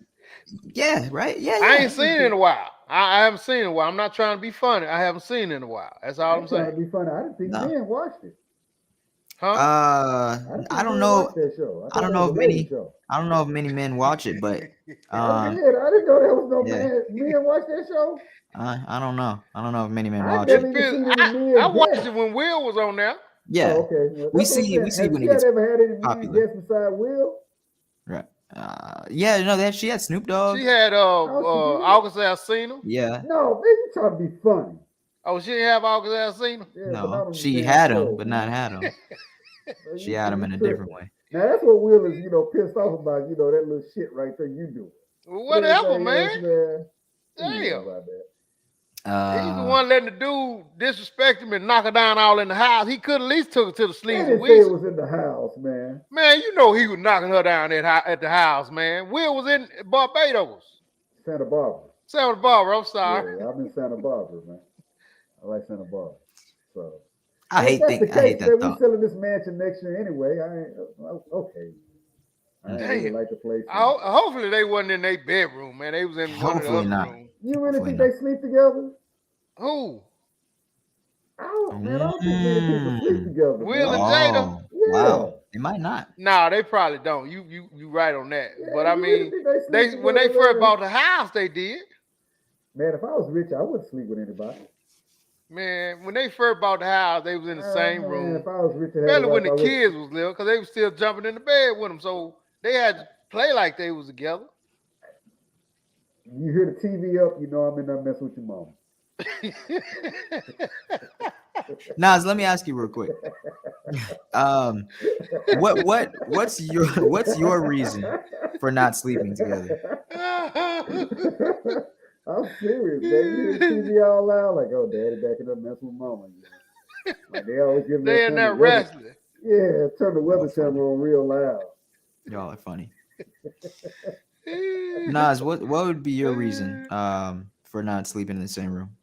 Yeah, right? Yeah. I ain't seen it in a while. I haven't seen it in a while. I'm not trying to be funny. I haven't seen it in a while. That's all I'm saying. Trying to be funny. I didn't think men watched it. Huh? I don't know. That show. I don't know if many men watch it, but I did. I didn't know there was no men watch that show. I don't know. I don't know if many men watch it. I watched it when Will was on there. Yeah. Oh, okay. Well, we see when it gets ever had any popular. guests beside Will? Right. She had Snoop Dogg. She had August Alsina. Yeah. No, man, you trying to be funny. Oh, she didn't have August Alsina? Yeah, no, she had him, but not had him. She had him in a different way. Now that's what Will is, pissed off about. That little shit right there you do. Well, whatever, man. Damn. About that. He's the one letting the dude disrespect him and knock her down all in the house. He could at least took her to the sleeves. They didn't say it was in the house, man. Man, you know he was knocking her down at the house, man. Will was in Barbados. Santa Barbara. I'm sorry. Yeah, I'm in Santa Barbara, man. I like Santa Barbara. So I hate that thought. We're selling this mansion next year anyway. Okay. I ain't really like the place. Hopefully they wasn't in their bedroom, man. They was in one of the other rooms. You really think they sleep together? Who? I don't think many people sleep together. Will and Jada? Yeah. Wow. They might not. No, they probably don't. You right on that. Yeah, but I mean, when they first bought the house, they did. Man, if I was rich, I wouldn't sleep with anybody. Man, when they first bought the house, they was in the same room. If I was rich, especially when the kids was little, because they was still jumping in the bed with them. So they had to play like they was together. You hear the TV up, you know I'm in there messing with your mom. Nas, let me ask you real quick. What's your reason for not sleeping together? I'm serious, man. You hear the TV all loud, like, oh, daddy back it up messing with mama. Like they always give me. They in there wrestling. Yeah, turn the weather channel on real loud. Y'all are funny. Nas, what would be your reason for not sleeping in the same room?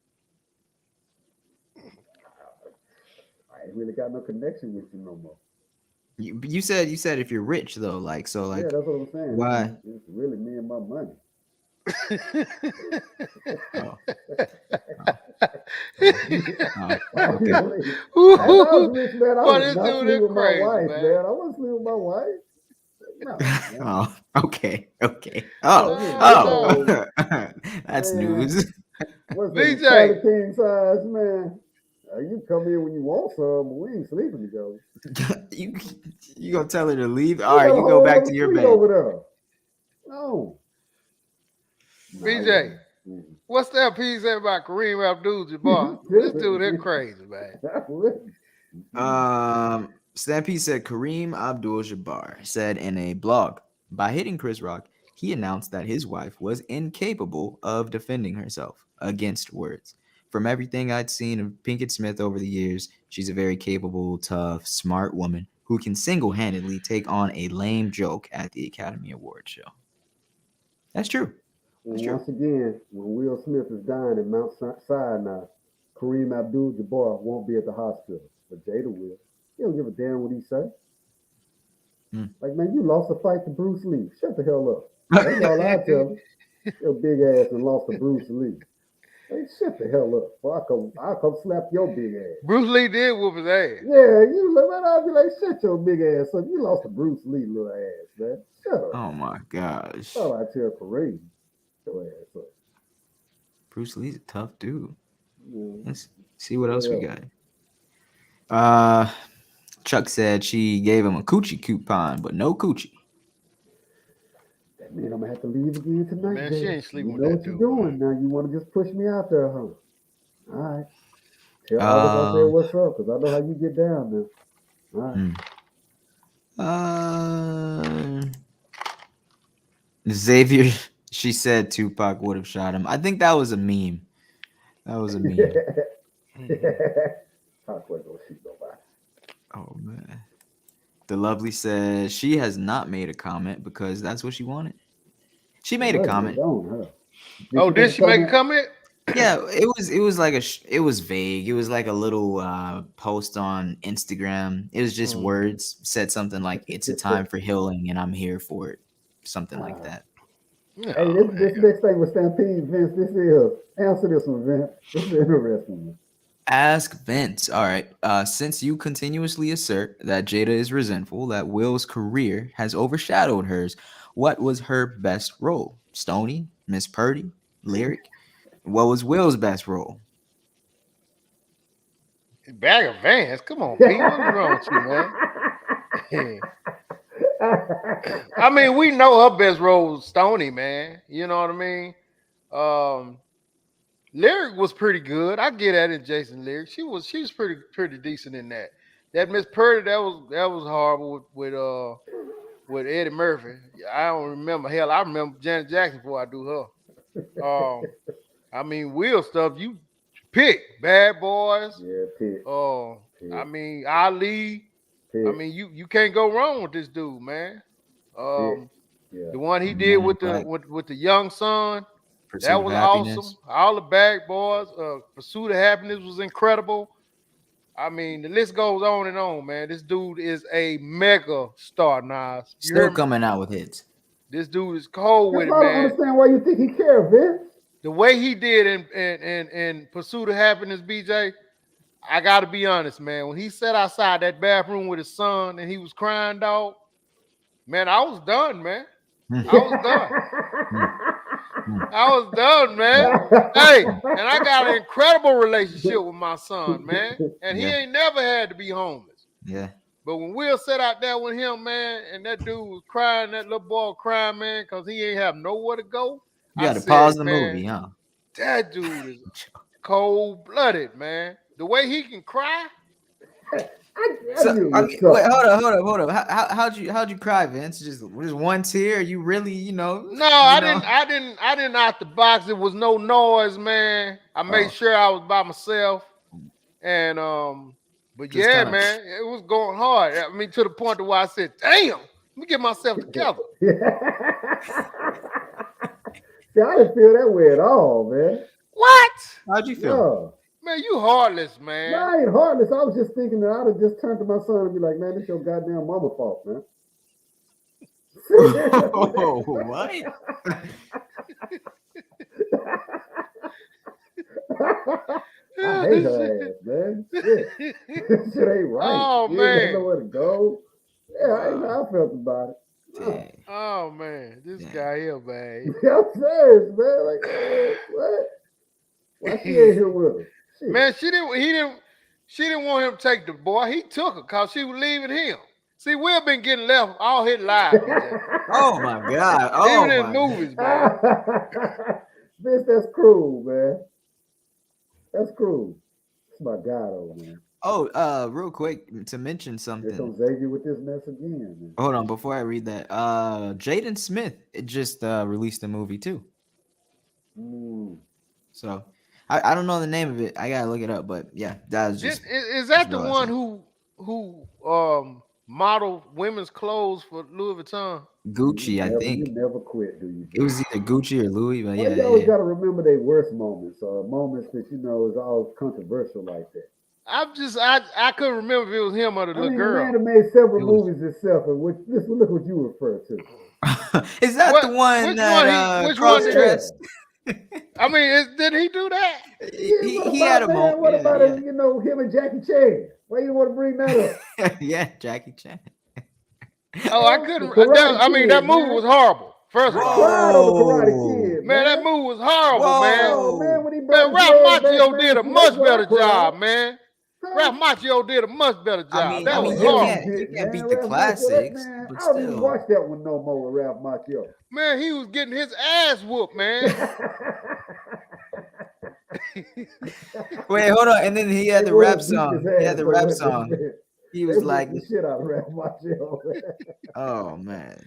I ain't really got no connection with you no more. You said if you're rich though, yeah, that's what I'm saying. Why? It's really me and my money. Okay. What is doing with my wife, man? I wasn't sleeping with my wife. No, okay. Oh, that's news. What's BJ? King size, man. You come in when you want some, but we ain't sleeping together. you gonna tell her to leave? All right, you go back to your bed. Over there. No. BJ. What's that piece said about Kareem Abdul-Jabbar? This dude, they're crazy, man. Stampede said Kareem Abdul-Jabbar said in a blog, by hitting Chris Rock, he announced that his wife was incapable of defending herself against words. From everything I'd seen of Pinkett Smith over the years, she's a very capable, tough, smart woman who can single-handedly take on a lame joke at the Academy Award show. That's true. And once again, when Will Smith is dying in Mount Sinai, Kareem Abdul-Jabbar won't be at the hospital, but Jada will. He don't give a damn what he say. Like, man, you lost a fight to Bruce Lee. Shut the hell up. That's all I tell him. Your big ass and lost to Bruce Lee. Hey, shut the hell up. Well, I'll come slap your big ass. Bruce Lee did whoop his ass. Yeah, you look at I'll be like, shut your big ass up. You lost to Bruce Lee, little ass, man. Shut up. Oh my gosh. That's all I tell Kareem. Your ass up. Bruce Lee's a tough dude. Yeah. Let's see what else we got. Chuck said she gave him a coochie coupon, but no coochie. That mean I'm gonna have to leave again tonight. Man, Jay. she ain't sleeping You with know that what you're dude, doing now. You want to just push me out there, huh? All right. Tell August I said what's up, because I know how you get down now. All right. Xavier, she said Tupac would have shot him. I think that was a meme. That was a meme. Tupac wasn't gonna shoot nobody. Oh man. The Lovely says she has not made a comment because that's what she wanted. She made a comment. Oh, did she make a comment? Yeah, it was like it was vague. It was like a little post on Instagram. It was just words. Said something like "It's a time for healing, and I'm here for it." Something like that. Hey, this next thing with Stampede, Vince. This is answer this one, Vince. This is interesting one. Ask Vince. All right. Since you continuously assert that Jada is resentful that Will's career has overshadowed hers, what was her best role? Stoney, Miss Purdy, Lyric? What was Will's best role? Bag of Vans. Come on, Pete. What's wrong with you, man? I mean, we know her best role was Stoney, man. You know what I mean? Lyric was pretty good. I get that in Jason Lyric. She was pretty decent in that. That Miss Purdy, that was horrible with Eddie Murphy. I don't remember. Hell, I remember Janet Jackson before I do her. I mean, Will stuff, you pick Bad Boys. Yeah, pick. I mean, Ali. Pick. I mean, you can't go wrong with this dude, man. The one he did with the young son. Pursuit that was awesome. All the Bad Boys. Pursuit of Happiness was incredible. I mean, the list goes on and on, man. This dude is a mega star, Nas. Still coming out with hits. This dude is cold with it, man. I don't understand why you think he cares, Vince. The way he did in Pursuit of Happiness, BJ, I got to be honest, man. When he sat outside that bathroom with his son and he was crying, dog, man, I was done, man. I was done. I was done, man. Hey, and I got an incredible relationship with my son, man. And he ain't never had to be homeless. Yeah. But when Will sat out there with him, man, and that dude was crying, that little boy crying, man, because he ain't have nowhere to go. You got to pause the movie, huh? That dude is cold-blooded, man. The way he can cry. Wait, hold up. How'd you cry, Vince? Just one tear? You really, No, I didn't out the box. There was no noise, man. I made sure I was by myself. And but just yeah, man, it was going hard. I mean, to the point where I said, damn, let me get myself together. See, I didn't feel that way at all, man. What? How'd you feel? Man, you heartless, man. No, I ain't heartless. I was just thinking that I'd have just turned to my son and be like, man, this your goddamn mama fault, man. Oh, what? I hate her ass, man. Shit ain't right. Oh, you man. Ain't nowhere to go. Yeah, I ain't know how I felt about it. Oh, man. This guy here, man. I'm serious, man. Like, what? Why she ain't here with us? Shit. Man, she didn't want him to take the boy. He took her because she was leaving him. See, we've been getting left all his lives. Oh my God! Oh, even in movies, man. Vince, that's cruel, man. That's cruel. That's my guy, though, man. Oh, real quick to mention Here something. comes Xavier with this mess again, man. Hold on, before I read that, Jaden Smith it just released a movie too. Mm. So I don't know the name of it. I gotta look it up, but yeah, that was just Is that the realized one that. who modeled women's clothes for Louis Vuitton? Gucci, I You think. never quit, do you, It was Vince? either Gucci or Louis, but Why yeah, you yeah, always yeah. got to remember their worst moments, moments that you know is all controversial like that? I couldn't remember if it was him or the I little mean, the man girl. that made several It was. movies himself, and look what you refer to. Is that the What one which that one which one cross did he? Yeah, dressed? I mean, did he do that? yeah. What He had about a man? moment. What Yeah, about yeah. him and Jackie Chan? Why you want to bring that up? Yeah, Jackie Chan. Oh, I The couldn't. Karate I mean, that Kid, movie man. was horrible. First I of all, cried on the Karate Whoa. Kid, man, that man. movie was horrible, man. Oh man, Whoa. when he brought Man, his Ralph leg back, Macchio did man, a see, that's much what I better cried. job, man. Huh? Ralph Macchio did a much better job. That Oh was hell, he horrible, You did, can't man. beat the Ralph Macchio, that classics, man. but I don't even still. watch that one no more with Ralph Macchio. man. He was getting his ass whooped, man. Wait, hold on. And then he They had the rap was beating his song. He had ass the though rap at the song. event. He They was whooped like, the shit out of Ralph Macchio. oh man.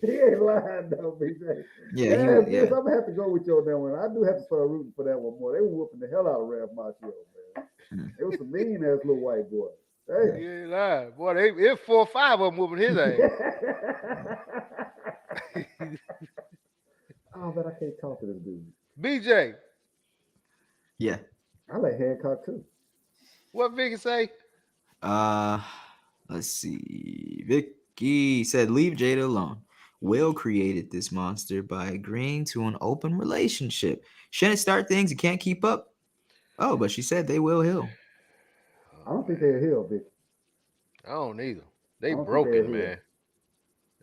He ain't lying though, BJ. Yeah, Yeah, Vince, yeah. I'm gonna have to go with you on that one. I do have to start rooting for that one more. They were whooping the hell out of Ralph Macchio, man. Hmm. It was some mean ass little white boy. He Damn. ain't lying, boy. It's 4 or 5 of them whooping his ass. Oh, but I can't talk to this dude. BJ, Yeah. I like Hancock too. what Vicky say? Uh let's see. Vicky said, leave Jada alone. Will created this monster by agreeing to an open relationship. Shouldn't start things you can't keep up. Oh, but she said they will heal. I Oh don't think man, they're Hill, Vic. I don't either. I They don't think they're broken, Hill. man.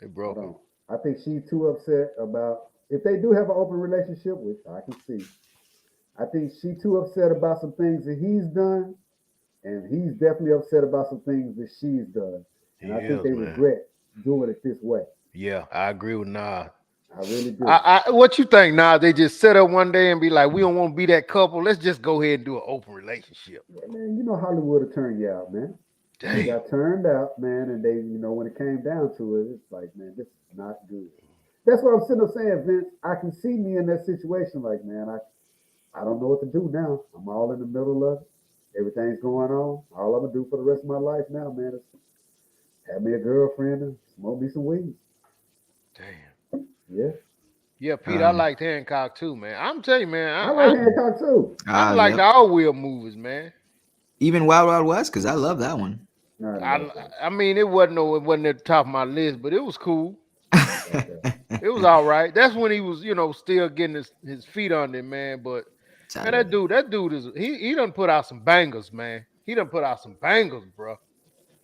They I broken. don't. I think she's too upset about if they do have an open relationship, which I can see. I think she's too upset about some things that he's done, and he's definitely upset about some things that she's done. He And I think is, they man. regret doing it this way. Yeah, I agree with Nah. I really do. What you think, Nah? They just set up one day and be like, we don't want to be that couple. Let's just go ahead and do an open relationship. Yeah, man, you know Hollywood will turn you out, man. They Damn. got turned out, man, and when it came down to it, it's like, man, this is not good. That's what I'm sitting there saying, Vince. I can see me in that situation, like, man, I don't know what to do now. I'm all in the middle of it. Everything's going on. All I'm gonna do for the rest of my life now, man, is have me a girlfriend and smoke me some weed. Damn. Yeah, Yeah, Pete, I Um, liked Hancock too, man. I'm telling you, man. I like Hancock too. I liked yep. all Will movies, man. Even Wild Wild West, because I love that one. No, I I like that. I mean, it wasn't at the top of my list, but it was cool. Okay. It was all right. That's when he was, still getting his feet under him, man. But man, that dude is he done put out some bangers, man. He done put out some bangers, bro.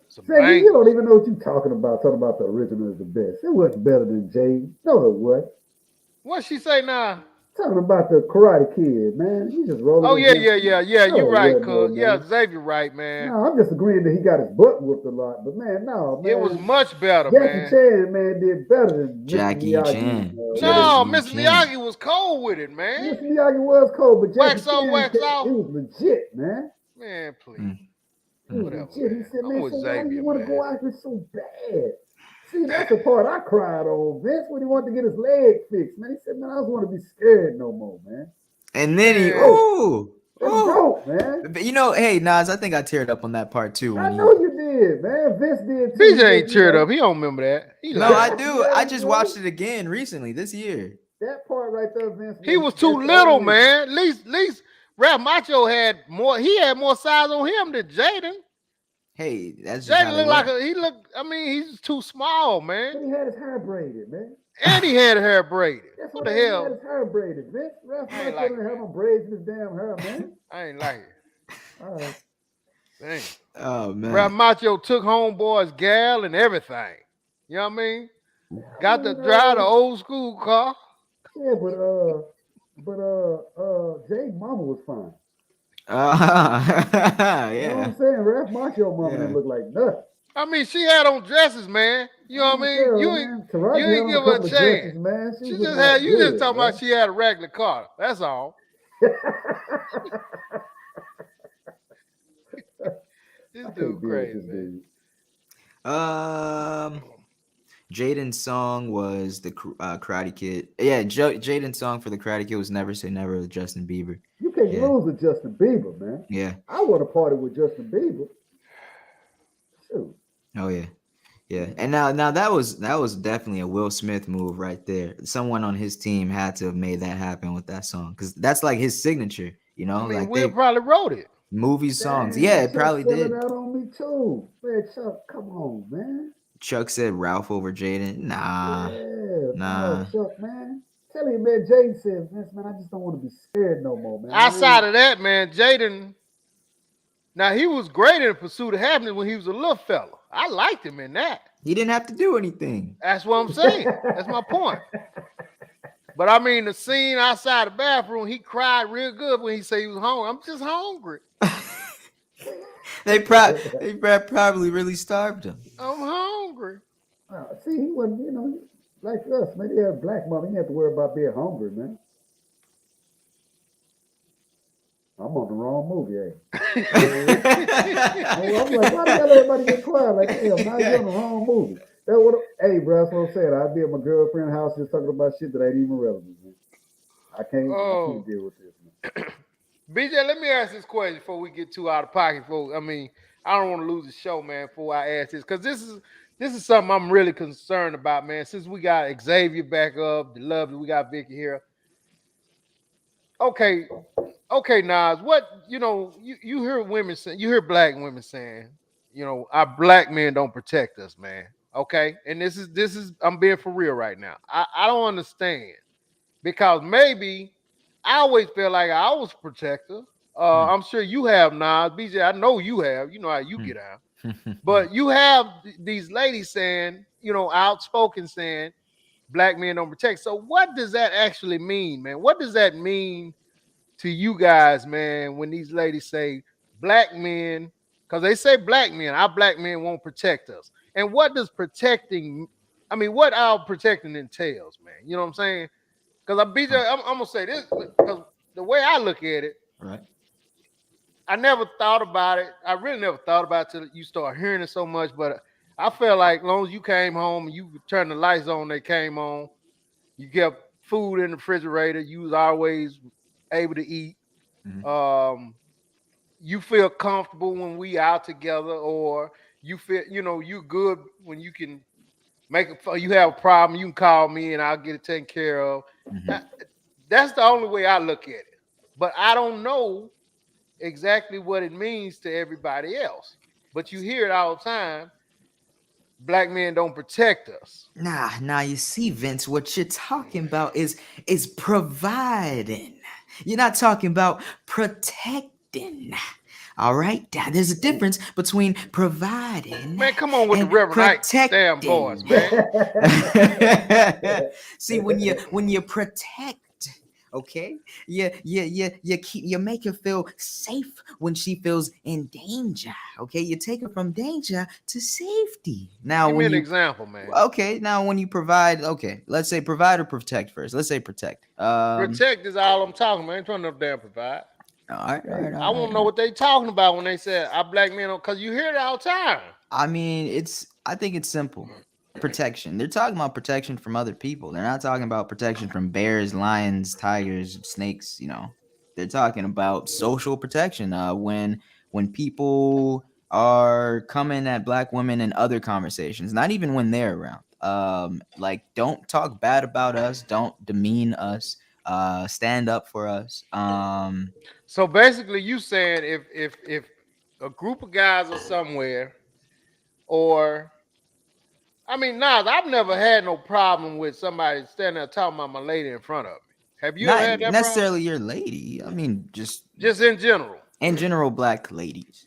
Some Say, you don't bangers. even know what you're talking about. Talking about the original is the best. It wasn't better than Jay. No, it wasn't. What she say now? Talking about the Karate Kid, man. You just rolling Oh his yeah, head. yeah, yeah, yeah. No, You it right, wasn't, no, cuz. Yeah, man. Xavier right, man. No, I'm just agreeing that he got his butt whooped a lot. But man, no, It was man. much better, Jackie man. Chan, man, did better than Mr. Jackie Miyagi. Chan. Whatever. No, Jackie Mr. Chan. Miyagi was cold with it, man. Mr. Miyagi was cold, but Jackie Wax on, Chan, wax he off. was legit, man. Man, please. Mm. He was Whatever, legit. He man. said, I'm man, with so why do you Xavier, want to go man. out here so bad? See, that's the part I cried on, Vince, when he wanted to get his leg fixed, man. He said, man, I don't want to be scared no more, man. And then he, Man. That's dope, man. But hey, Nas, I think I teared up on that part too. I When know you did, man. Vince did too. BJ ain't cheered up. He don't remember that. He no, I lied. do. Yeah, I he just did. watched it again recently this year. That part right there, Vince. He was that's too the little, only- man. At least Rap Macho had more. He had more size on him than Jaden. Hey, that's just how Jaden they looked were. he looked. I mean, he's too small, But man. he had his hair braided, man. And he had hair braided. That's What what the he had hell? his hair braided, Vince. Ralph I ain't Macchio like didn't it, have man. no braids in his damn hair, man. I ain't like it. All right. Dang. Oh Rap man. Macho took homeboy's gal and everything. You know what I mean? Got I to mean, drive the old school car. yeah, Jay's mama was fine. You know what Yeah. I'm saying? Ralph Macchio mama Yeah. didn't look like nothing. I mean, she had on dresses, man. You I know what I don't mean? care, man. You Taraji had ain't on a give her a couple of dresses, chance. man. She She was just looking had like you just good, talking about man. she had a regular car. That's all. This I dude can't deal with crazy, this man. dude. Um, Jaden's song was the Karate Kid. Yeah, Jaden's song for the Karate Kid was "Never Say Never" with Justin Bieber. You can't Yeah, lose with Justin Bieber, man. yeah, I want to party with Justin Bieber. Shoot. oh yeah, yeah. And now that was definitely a Will Smith move right there. Someone on his team had to have made that happen with that song because that's like his signature. You I know, mean, like Will they probably wrote it. movie songs. Yeah, Dang, it Chuck probably selling did. out on me too. Man, Chuck, come on, man. Chuck said Ralph over Jaden. Nah, Yeah, nah. no, Chuck, man. Tell him, man, Jaden says, man, I just don't want to be scared no more, man. I Outside ain't. of that, man, Jaden. Now he was great in Pursuit of Happiness when he was a little fella. I liked him in that. He didn't have to do anything. That's what I'm saying. That's my point. But I mean, the scene outside the bathroom, he cried real good when he said he was hungry. I'm just hungry. They probably really starved him. I'm hungry. See, he wasn't, like us, man. He had a black mama. He had to worry about being hungry, man. I'm on the wrong movie, eh? I'm like, why the hell everybody get quiet? Like, damn, now you're on the wrong movie. Hey, bro, that's what I'm saying. I'd be at my girlfriend's house just talking about shit that ain't even relevant, man. I can't Oh, deal with this, man. BJ, let me ask this question before we get too out of pocket. I mean, I don't want to lose the show, man. Before I ask this, because this is something I'm really concerned about, man. Since we got Xavier back up, the lovely, we got Vicky here. Okay, okay, Nas, what you hear women say, you hear black women saying, our black men don't protect us, man. Okay, and this is I'm being for real right now. I don't understand because maybe I always feel like I was a protector. Hmm, I'm sure you have, Nas, BJ. I know you have. You know how you hmm. get out, but you have these ladies saying, outspoken saying black men don't protect. So what does that actually mean, man? What does that mean to you guys, man, when these ladies say black men, because they say black men, our black men won't protect us. And what does protecting, I mean, what our protecting entails, man? You know what I'm saying? Because Huh, I'm gonna say this because the way I look at it, right. I never thought about it. I really never thought about it till you start hearing it so much. But I felt like as long as you came home and you turned the lights on, they came on. You kept food in the refrigerator. You was always able to eat. Hmm. Um, you feel comfortable when we out together, or you feel you good when you can you have a problem, you can call me and I'll get it taken care of. Hmm. That- that's the only way I look at it. But I don't know exactly what it means to everybody else. But you hear it all the time. Black men don't protect us. Nah, you see, Vince, what you're talking about is providing. You're not talking about protecting. All right? Now, there's a difference between providing Man, come on with the and Reverend Ike's damn voice, protecting. man. See, when you protect, okay, you make her feel safe when she feels in danger. Okay, you take her from danger to safety. Now, Give me when an you example, man. okay, now when you provide, okay, let's say provide or protect first. Let's say protect. Protect is all I'm talking about. I ain't trying to damn provide. All right, all right, Hey, all I right, want to all know right. what they talking about when they said our black men don't, because you hear it all the time. I mean, I think it's simple. Protection. They're talking about protection from other people. They're not talking about protection from bears, lions, tigers, snakes, They're talking about social protection. When people are coming at black women in other conversations, not even when they're around. Like don't talk bad about us, don't demean us, stand up for us. So basically, you saying if a group of guys are somewhere, or I mean, Nas, I've never had no problem with somebody standing there talking about my lady in front of me. Have you ever Not had that problem? necessarily your lady. I mean, just Just in general. in general, black ladies.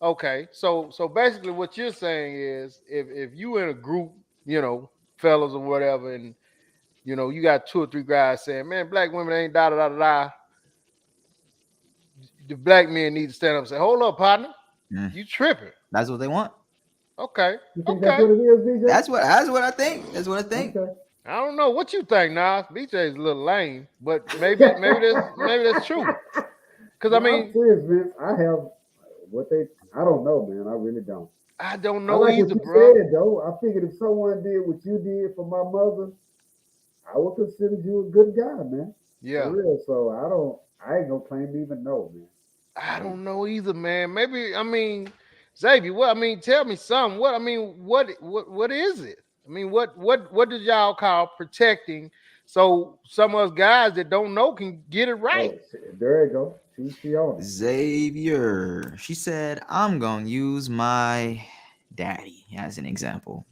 Okay, so basically, what you're saying is, if you in a group, fellas or whatever, and you got two or three guys saying, "Man, black women ain't da da da da," da," the black men need to stand up and say, "Hold up, partner, Mm, you tripping." that's what they want. Okay. You think that's Okay. what it is, BJ? That's what I think. That's what I think. Okay. I don't know what you think, Nas. BJ's a little lame, but maybe that's true. Cause I No, I'm mean, serious, man. I have what they. I don't know, man. I really don't. I don't I know like what either, you bro. said, though. I figured if someone did what you did for my mother, I would consider you a good guy, man. For Yeah. real. So I don't. I ain't gonna claim to even know, man. I So, don't know either, man. Maybe I mean, Xavier. What I mean, tell me something. What I mean, what is it? I mean, what did y'all call protecting? So some of us guys that don't know can get it right. oh, there you go. She on it. Xavier. She said, I'm going to use my daddy as an example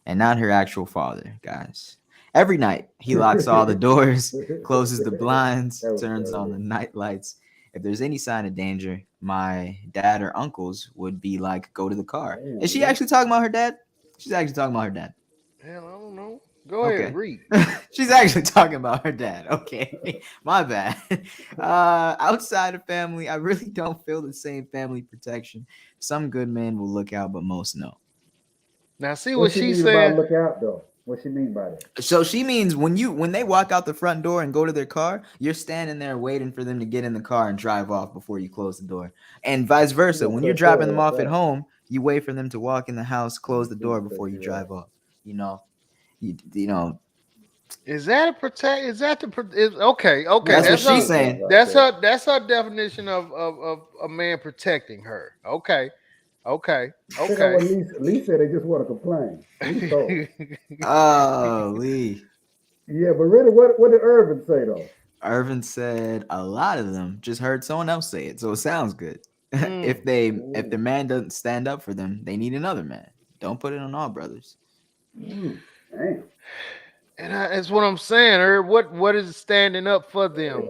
and not her actual father, guys. Every night, he locks all the doors, closes the blinds, That was turns on terrible. the night lights. If there's any sign of danger, my dad or uncles would be like, go to the car. Is Damn, she man. actually talking about her dad? She's actually talking about her dad. Hell, I don't know. Go ahead, Okay. read. She's actually talking about her dad. Okay. My bad. Outside of family, I really don't feel the same family protection. Some good men will look out, but most no. Now see What what she she's mean about saying. look out though? What she mean by that? So she means when they walk out the front door and go to their car, you're standing there waiting for them to get in the car and drive off before you close the door. And vice You versa. gonna When you're cut your dropping them ass off at out. home, you wait for them to walk in the house, close the She gonna door cut before you you out. drive off. You know, you know, Is that a protect? Is that the okay? Okay, No, that's what that's it's her. she's not saying. like That's that. her. That's her definition of a man protecting her. Okay, okay, Check out okay. what Lee said. They just want to complain. Lee told. Oh, Lee. Yeah, but really, what did Irvin say though? Irvin said a lot of them just heard someone else say it, so it sounds good. Mm. If the Mm, man doesn't stand up for them, they need another man. Don't put it on all brothers. damn. And that's what I'm saying. Her, what is standing up for Yeah. them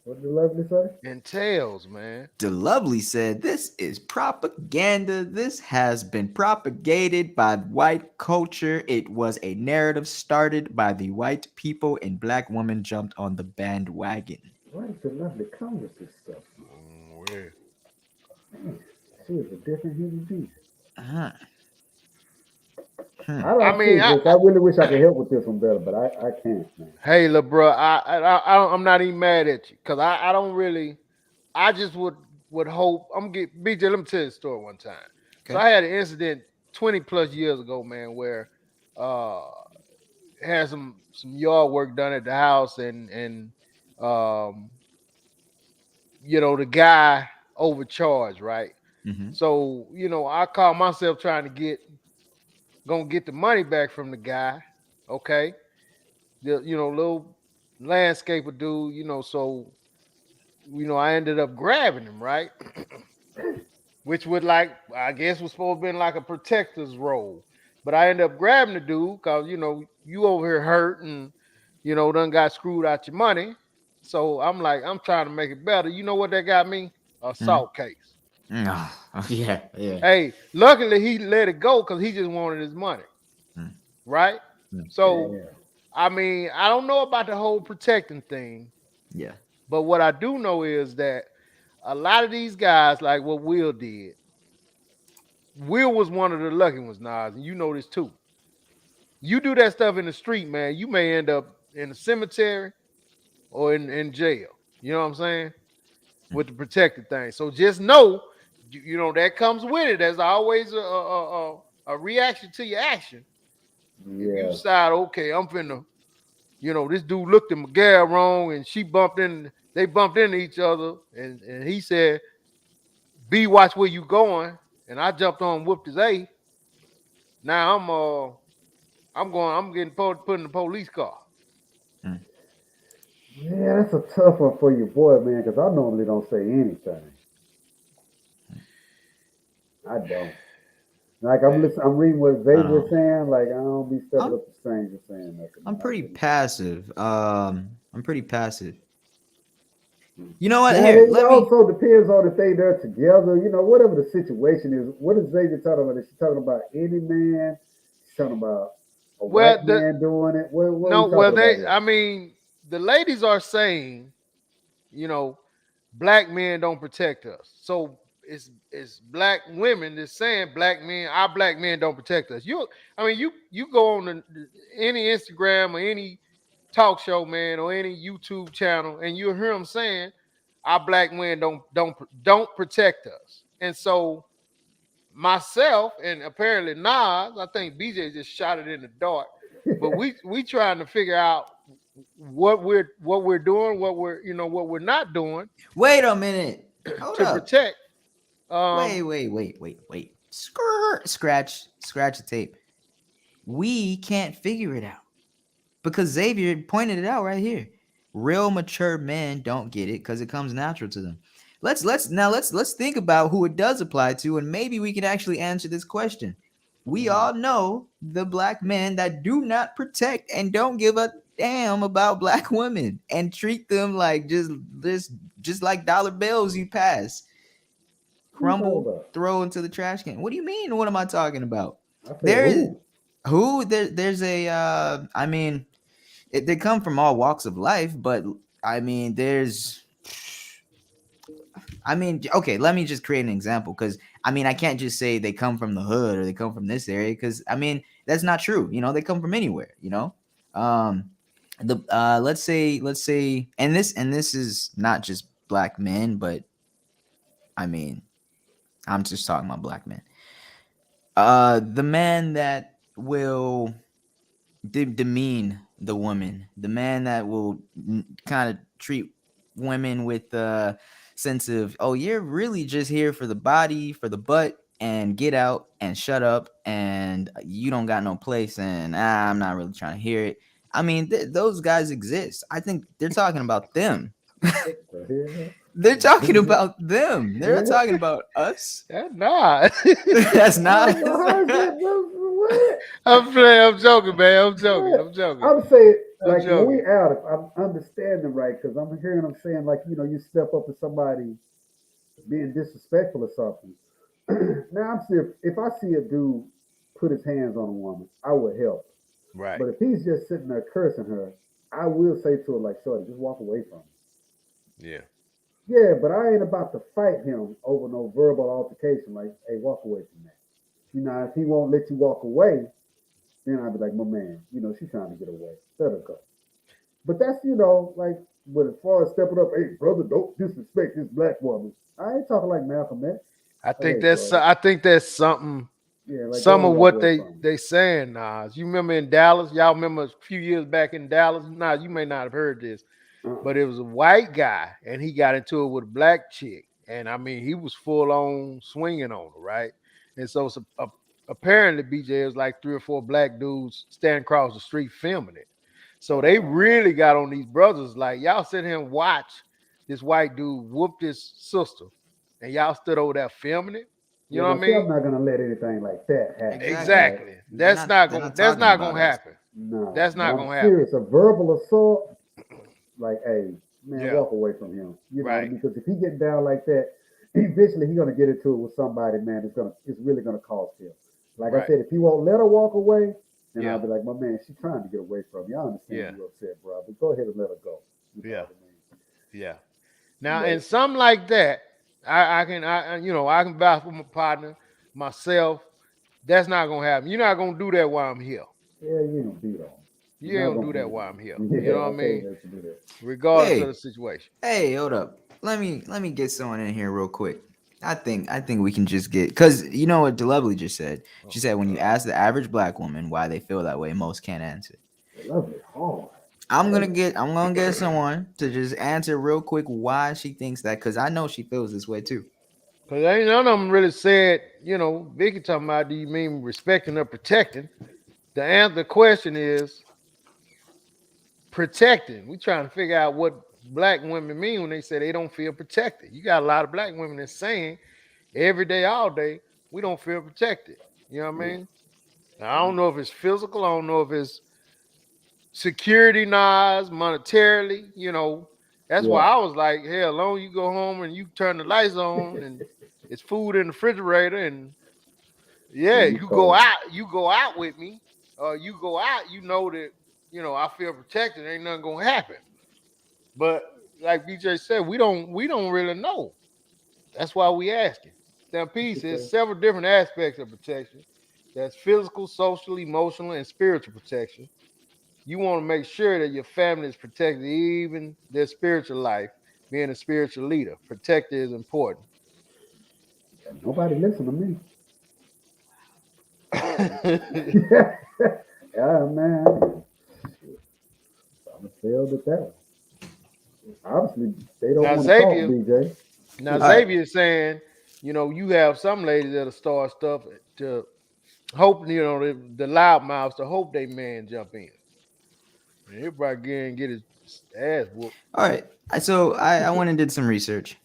What did Lovely say? entails, man. DeLovely said, "This is propaganda. This has been propagated by white culture. It was a narrative started by the white people, and black women jumped on the bandwagon." Why did the Lovely come with this stuff? Yeah. Man, she is a different human being. Uh-huh. I I don't mean, see this. I really wish I could help with this one better, but I can't, man. hey, bro, I'm not even mad at you because I don't really. I just would hope. I'm get BJ. Let me tell you a story one time. So Okay. I had an incident 20 plus years ago, man, where uh had some yard work done at the house, and um the guy overcharged, right? Mm-hmm. So I call myself trying to gonna get the money back from the guy. Okay, the little landscaper dude, so I ended up grabbing him, right? Which would, like, I guess was supposed to be like a protector's role. But I ended up grabbing the dude because you over here hurt and done got screwed out your money. So I'm like, I'm trying to make it better. You know what that got me? Mm. Assault case. Yeah, yeah. Hey, luckily he let it go because he just wanted his money, Mm, right? mm, So Damn. I mean, I don't know about the whole protecting thing, yeah. but what I do know is that a lot of these guys, like what Will did, Will was one of the lucky ones, Nas, and you know this too. You do that stuff in the street, man, you may end up in a cemetery or in jail. You know what I'm saying? Mm, With the protected thing. So just know, that comes with it. There's always a reaction to your action. If you Yeah. decide, okay, I'm finna, this dude looked at Miguel wrong and they bumped into each other, and he said, B, watch where you going. And I jumped on and whooped his A. Now I'm getting put in the police car. mm. Yeah, that's a tough one for your boy, man, because I normally don't say anything. I don't. Like I'm Man. listening, I'm reading what I Xavier don't was saying. Like I don't be stepping I'm up to strangers saying nothing, I'm man. I pretty really passive. I'm pretty passive. don't. You know what? Now Here, it let me. also depends on if they there together. Whatever the situation is. What is Xavier talking about? Is she talking about any man? She's talking about a Well, white man doing it. What are we no, well, talking about here? I mean, the ladies are saying, you know, black men don't protect us. So it's black women that's saying black men, our black men don't protect us. You go on any Instagram or any talk show, man, or any YouTube channel, and you'll hear them saying our black men don't protect us. And so myself and apparently Nas, I think BJ just shot it in the dark. But we trying to figure out what we're doing, what we're not doing Wait a minute. Hold to up. protect. Wait. Scratch the tape. We can't figure it out because Xavier pointed it out right here. Real mature men don't get it because it comes natural to them. Let's think about who it does apply to, and maybe we can actually answer this question. We all know the black men that do not protect and don't give a damn about black women and treat them like just like dollar bills you pass, Who you talking crumble, about? throw into the trash can. What do you mean? What am I talking about? I said There's who? there's a I mean they come from all walks of life, but I mean okay, let me just create an example because I mean I can't just say they come from the hood or they come from this area because I mean that's not true. They come from anywhere. Um, the let's say, and this is not just black men, but I mean I'm just talking about black men. The man that will demean the woman, the man that will kind of treat women with a sense of, oh, you're really just here for the body, for the butt, and get out and shut up, and you don't got no place, and I'm not really trying to hear it. I mean, those guys exist. I think they're talking about them. The hell? They're talking about them. They're not What? talking about us. Nah. That's How, not. how is that? What? I'm playing. I'm joking, man. I'm joking. What? I'm joking. I'm saying, I'm like, when we joking. out, if I'm understanding right, because I'm hearing them saying, like, you step up to somebody being disrespectful or something. Now, I'm saying, if I see a dude put his hands on a woman, I would help. Right. But if he's just sitting there cursing her, I will say to her, like, shorty, just walk away from him. Yeah. Yeah, but I ain't about to fight him over no verbal altercation. Like, hey, walk away from that. If he won't let you walk away, then I'll be like, my man, she's trying to get away. Let her go. But that's, like, but as far as stepping up, hey, brother, don't disrespect this black woman. I ain't talking like Malcolm X. I Like, think hey, that's bro, I think that's something. yeah, like, go Some and of walk what away they from him. they saying, Nas. You remember in Dallas? Y'all remember a few years back in Dallas? Nah, you may not have heard this, Uh-uh. but it was a white guy, and he got into it with a black chick, and I mean, he was full on swinging on her, right? And apparently, BJ was like three or four black dudes standing across the street filming it. So they really got on these brothers, like y'all sit here and watch this white dude whoop this sister, and y'all stood over there filming it. You Yeah, know what now I see, I'm mean? not gonna let anything like that happen. All Exactly. right. Exactly. They're not. They're not That's talking not about gonna us. happen. No, That's but not I'm gonna happen. serious. A verbal assault, like, hey, man, Yeah. walk away from him. Right. Because if he get down like that, eventually he's gonna get into it with somebody, man. It's really gonna cost him. Like I Right. said, if he won't let her walk away, then I'll Yeah. be like, my man, she's trying to get away from you. I understand Yeah. you upset, bro, but go ahead and let her go. You know Yeah. what I mean? Yeah. Now, and But something like that, I can vouch for my partner, myself. That's not gonna happen. You're not gonna do that while I'm here. yeah, you ain't gonna beat on. You You're ain't not gonna do gonna that beat while on. I'm here. You know Yeah, what I I can't mean? let you do that. Regardless of Hey, the situation. hey, hold up. Let me get someone in here real quick. I think we can just get because you know what Lovely just said. She Oh said when you God. ask the average black woman why they feel that way, most can't answer. Lovely hard. I'm Damn. gonna get someone to just answer real quick why she thinks that because I know she feels this way too. Because ain't none of them really said, Vicky talking about, do you mean respecting or protecting? The question is protecting. We trying to figure out what black women mean when they say they don't feel protected. You got a lot of black women that's saying every day, all day, we don't feel protected. You know what I Mm, mean? Now, I don't know if it's physical. I don't know if it's security knives, monetarily. That's yeah. why I was like, hell, long you go home and you turn the lights on and it's food in the refrigerator and Yeah, yeah, you cold. you go out with me, you go out, that, I feel protected, ain't nothing gonna happen. But like BJ said, we don't really know. That's why we asking. Stampede says Okay. several different aspects of protection. That's physical, social, emotional, and spiritual protection. You want to make sure that your family is protected, even their spiritual life. Being a spiritual leader, protector is important. Nobody listen to me. Yeah, man. I failed at that one. Obviously, they don't now want to talk, Xavier, BJ. now All right. Xavier is saying, you have some ladies that'll start stuff to hope, the loudmouths to hope they man jump in. And everybody get his ass whooped. All right. I went and did some research.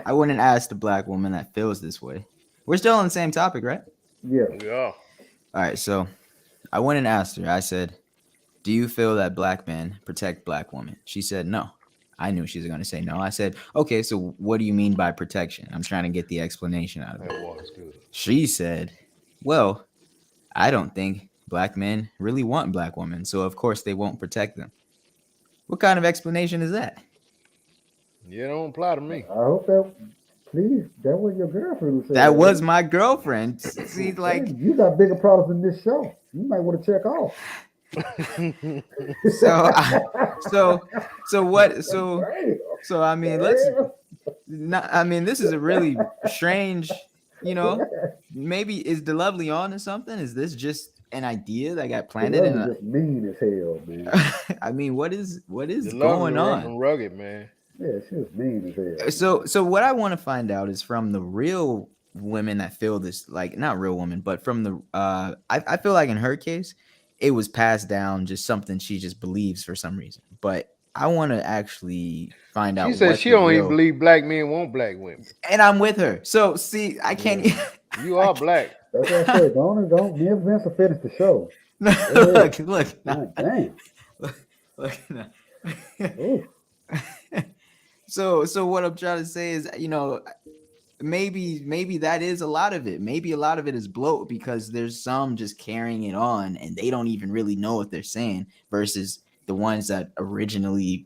I went and asked a black woman that feels this way. We're still on the same topic, right? Yeah. Yeah. All right. So I went and asked her. I said, "Do you feel that black men protect black women?" She said, "No." I knew she was going to say no. I said, "Okay, so what do you mean by protection?" I'm trying to get the explanation out of That her. water's good. She said, "Well, I don't think black men really want black women, so of course they won't protect them." What kind of explanation is that? Yeah, don't apply to me. I hope that, please, that was your girlfriend who said That that, was wasn't my girlfriend. See, it? like, Dang, you got bigger problems than this show. You might want to check off. so, so, so what? Damn. So I mean, let's Damn. not. I mean, this is a really strange. You know, maybe is the lovely on or something? Is this just an idea that got The planted love in is a? just mean as hell, man. I mean, what The is love is going rough on? and rugged, man. Yeah, she was mean as hell. So what I want to find out is from the real women that feel this, like not real women, but from the I feel like in her case, it was passed down, just something she just believes for some reason. But I want to actually find She out said what she the don't even real, believe black men want black women. and I'm with her. So see, I can't. Yeah. You I are can't black. That's what I said. Don't. Me and Vince will finish the show. Go ahead. look, no, God damn. look, no. Ooh. So what I'm trying to say is, maybe that is a lot of it. Maybe a lot of it is bloat because there's some just carrying it on and they don't even really know what they're saying versus the ones that originally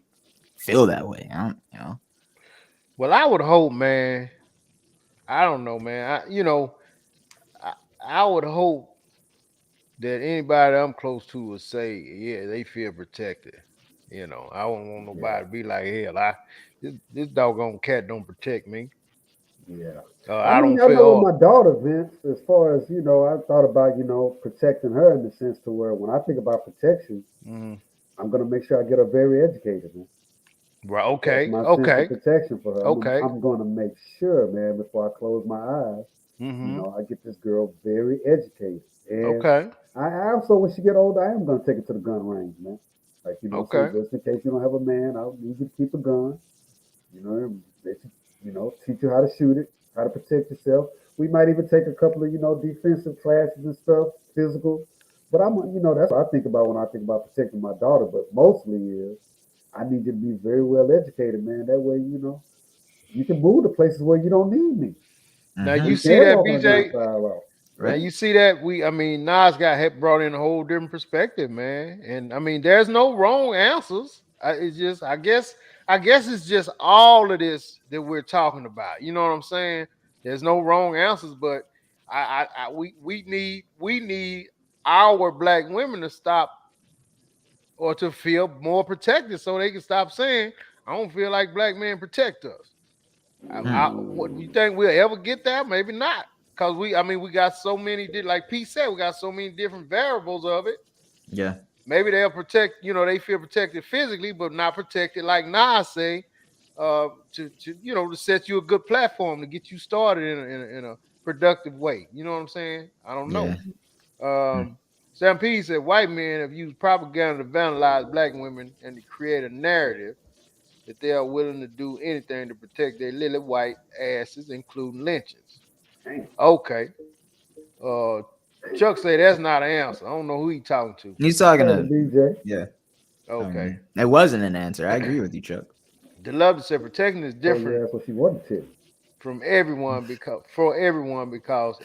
feel that way. I don't. Well, I would hope, man. I don't know, man. I, I would hope that anybody I'm close to would say, yeah, they feel protected. I don't want Yeah. nobody to be like, hell, this doggone cat don't protect me. Yeah. I I mean, don't I feel. know with Oh, my daughter, Vince, as far as, I thought about, protecting her in the sense to where when I think about protection, mm, I'm going to make sure I get her very educated, man. right, That's okay, my sense of okay, protection for her. okay. I'm going to make sure, man, before I close my eyes, Mm-hmm. I get this girl very educated. And Okay, I also, when she get older, I am going to take her to the gun range, man. Like, say, okay, just in case you don't have a man, I'll need you to keep a gun. Let you, teach you how to shoot it, how to protect yourself. We might even take a couple of, defensive classes and stuff, physical. But that's what I think about when I think about protecting my daughter. But mostly is I need you to be very well educated, man. That way, you can move to places where you don't need me. now Mm-hmm. you You see can that, walk on a damn BJ. sidewalk. Now Right? you see that Nas got brought in a whole different perspective, man. And I mean, there's no wrong answers. It's just, I guess it's just all of this that we're talking about. You know what I'm saying? There's no wrong answers, but we need our black women to stop or to feel more protected, so they can stop saying, "I don't feel like black men protect us." What you Ooh. think we'll ever get there? Maybe not, because we got so many. Like Pete said, we got so many different variables of it. Yeah. Maybe they'll protect. They feel protected physically, but not protected like Nas say, to set you a good platform to get you started in a productive way. You know what I'm saying? I don't know. Yeah. Mm. Sam P said white men have used propaganda to vandalize black women and to create a narrative that they are willing to do anything to protect their lily white asses, including lynchings. Damn. Okay. Uh, Chuck said that's not an answer. I don't know who he talking to. He's talking Talking to to DJ. yeah. Okay. It wasn't an answer. I agree with you, Chuck. The love said protection is Told different your ass what she wanted to. from everyone because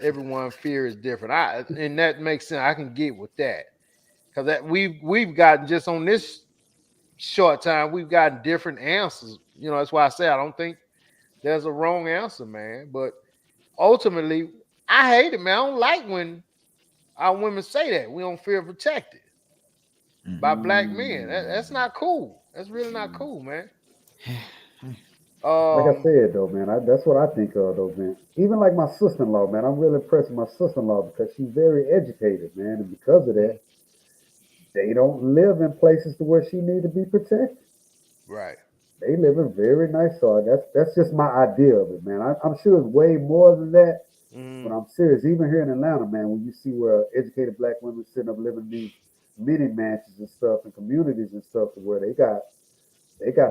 everyone fear is different. And that makes sense. I can get with that because that we've gotten just on this short time we've gotten different answers. That's why I say I don't think there's a wrong answer, man. But ultimately, I hate it, man. I don't like when our women say that we don't feel protected by black men. That's not cool. That's really not cool, man. Like I Um, said though, man, that's what I think of though, man. Even like my sister-in-law, man, I'm really impressed with my sister-in-law because she's very educated, man, and because of that, mm, they don't live in places to where she need to be protected. right. They live in very nice. So that's just my idea of it, man. I'm sure it's way more than that, but Mm, I'm serious. Even here in Atlanta, man, when you see where educated black women sitting up living in these mini mansions and stuff and communities and stuff, to where they got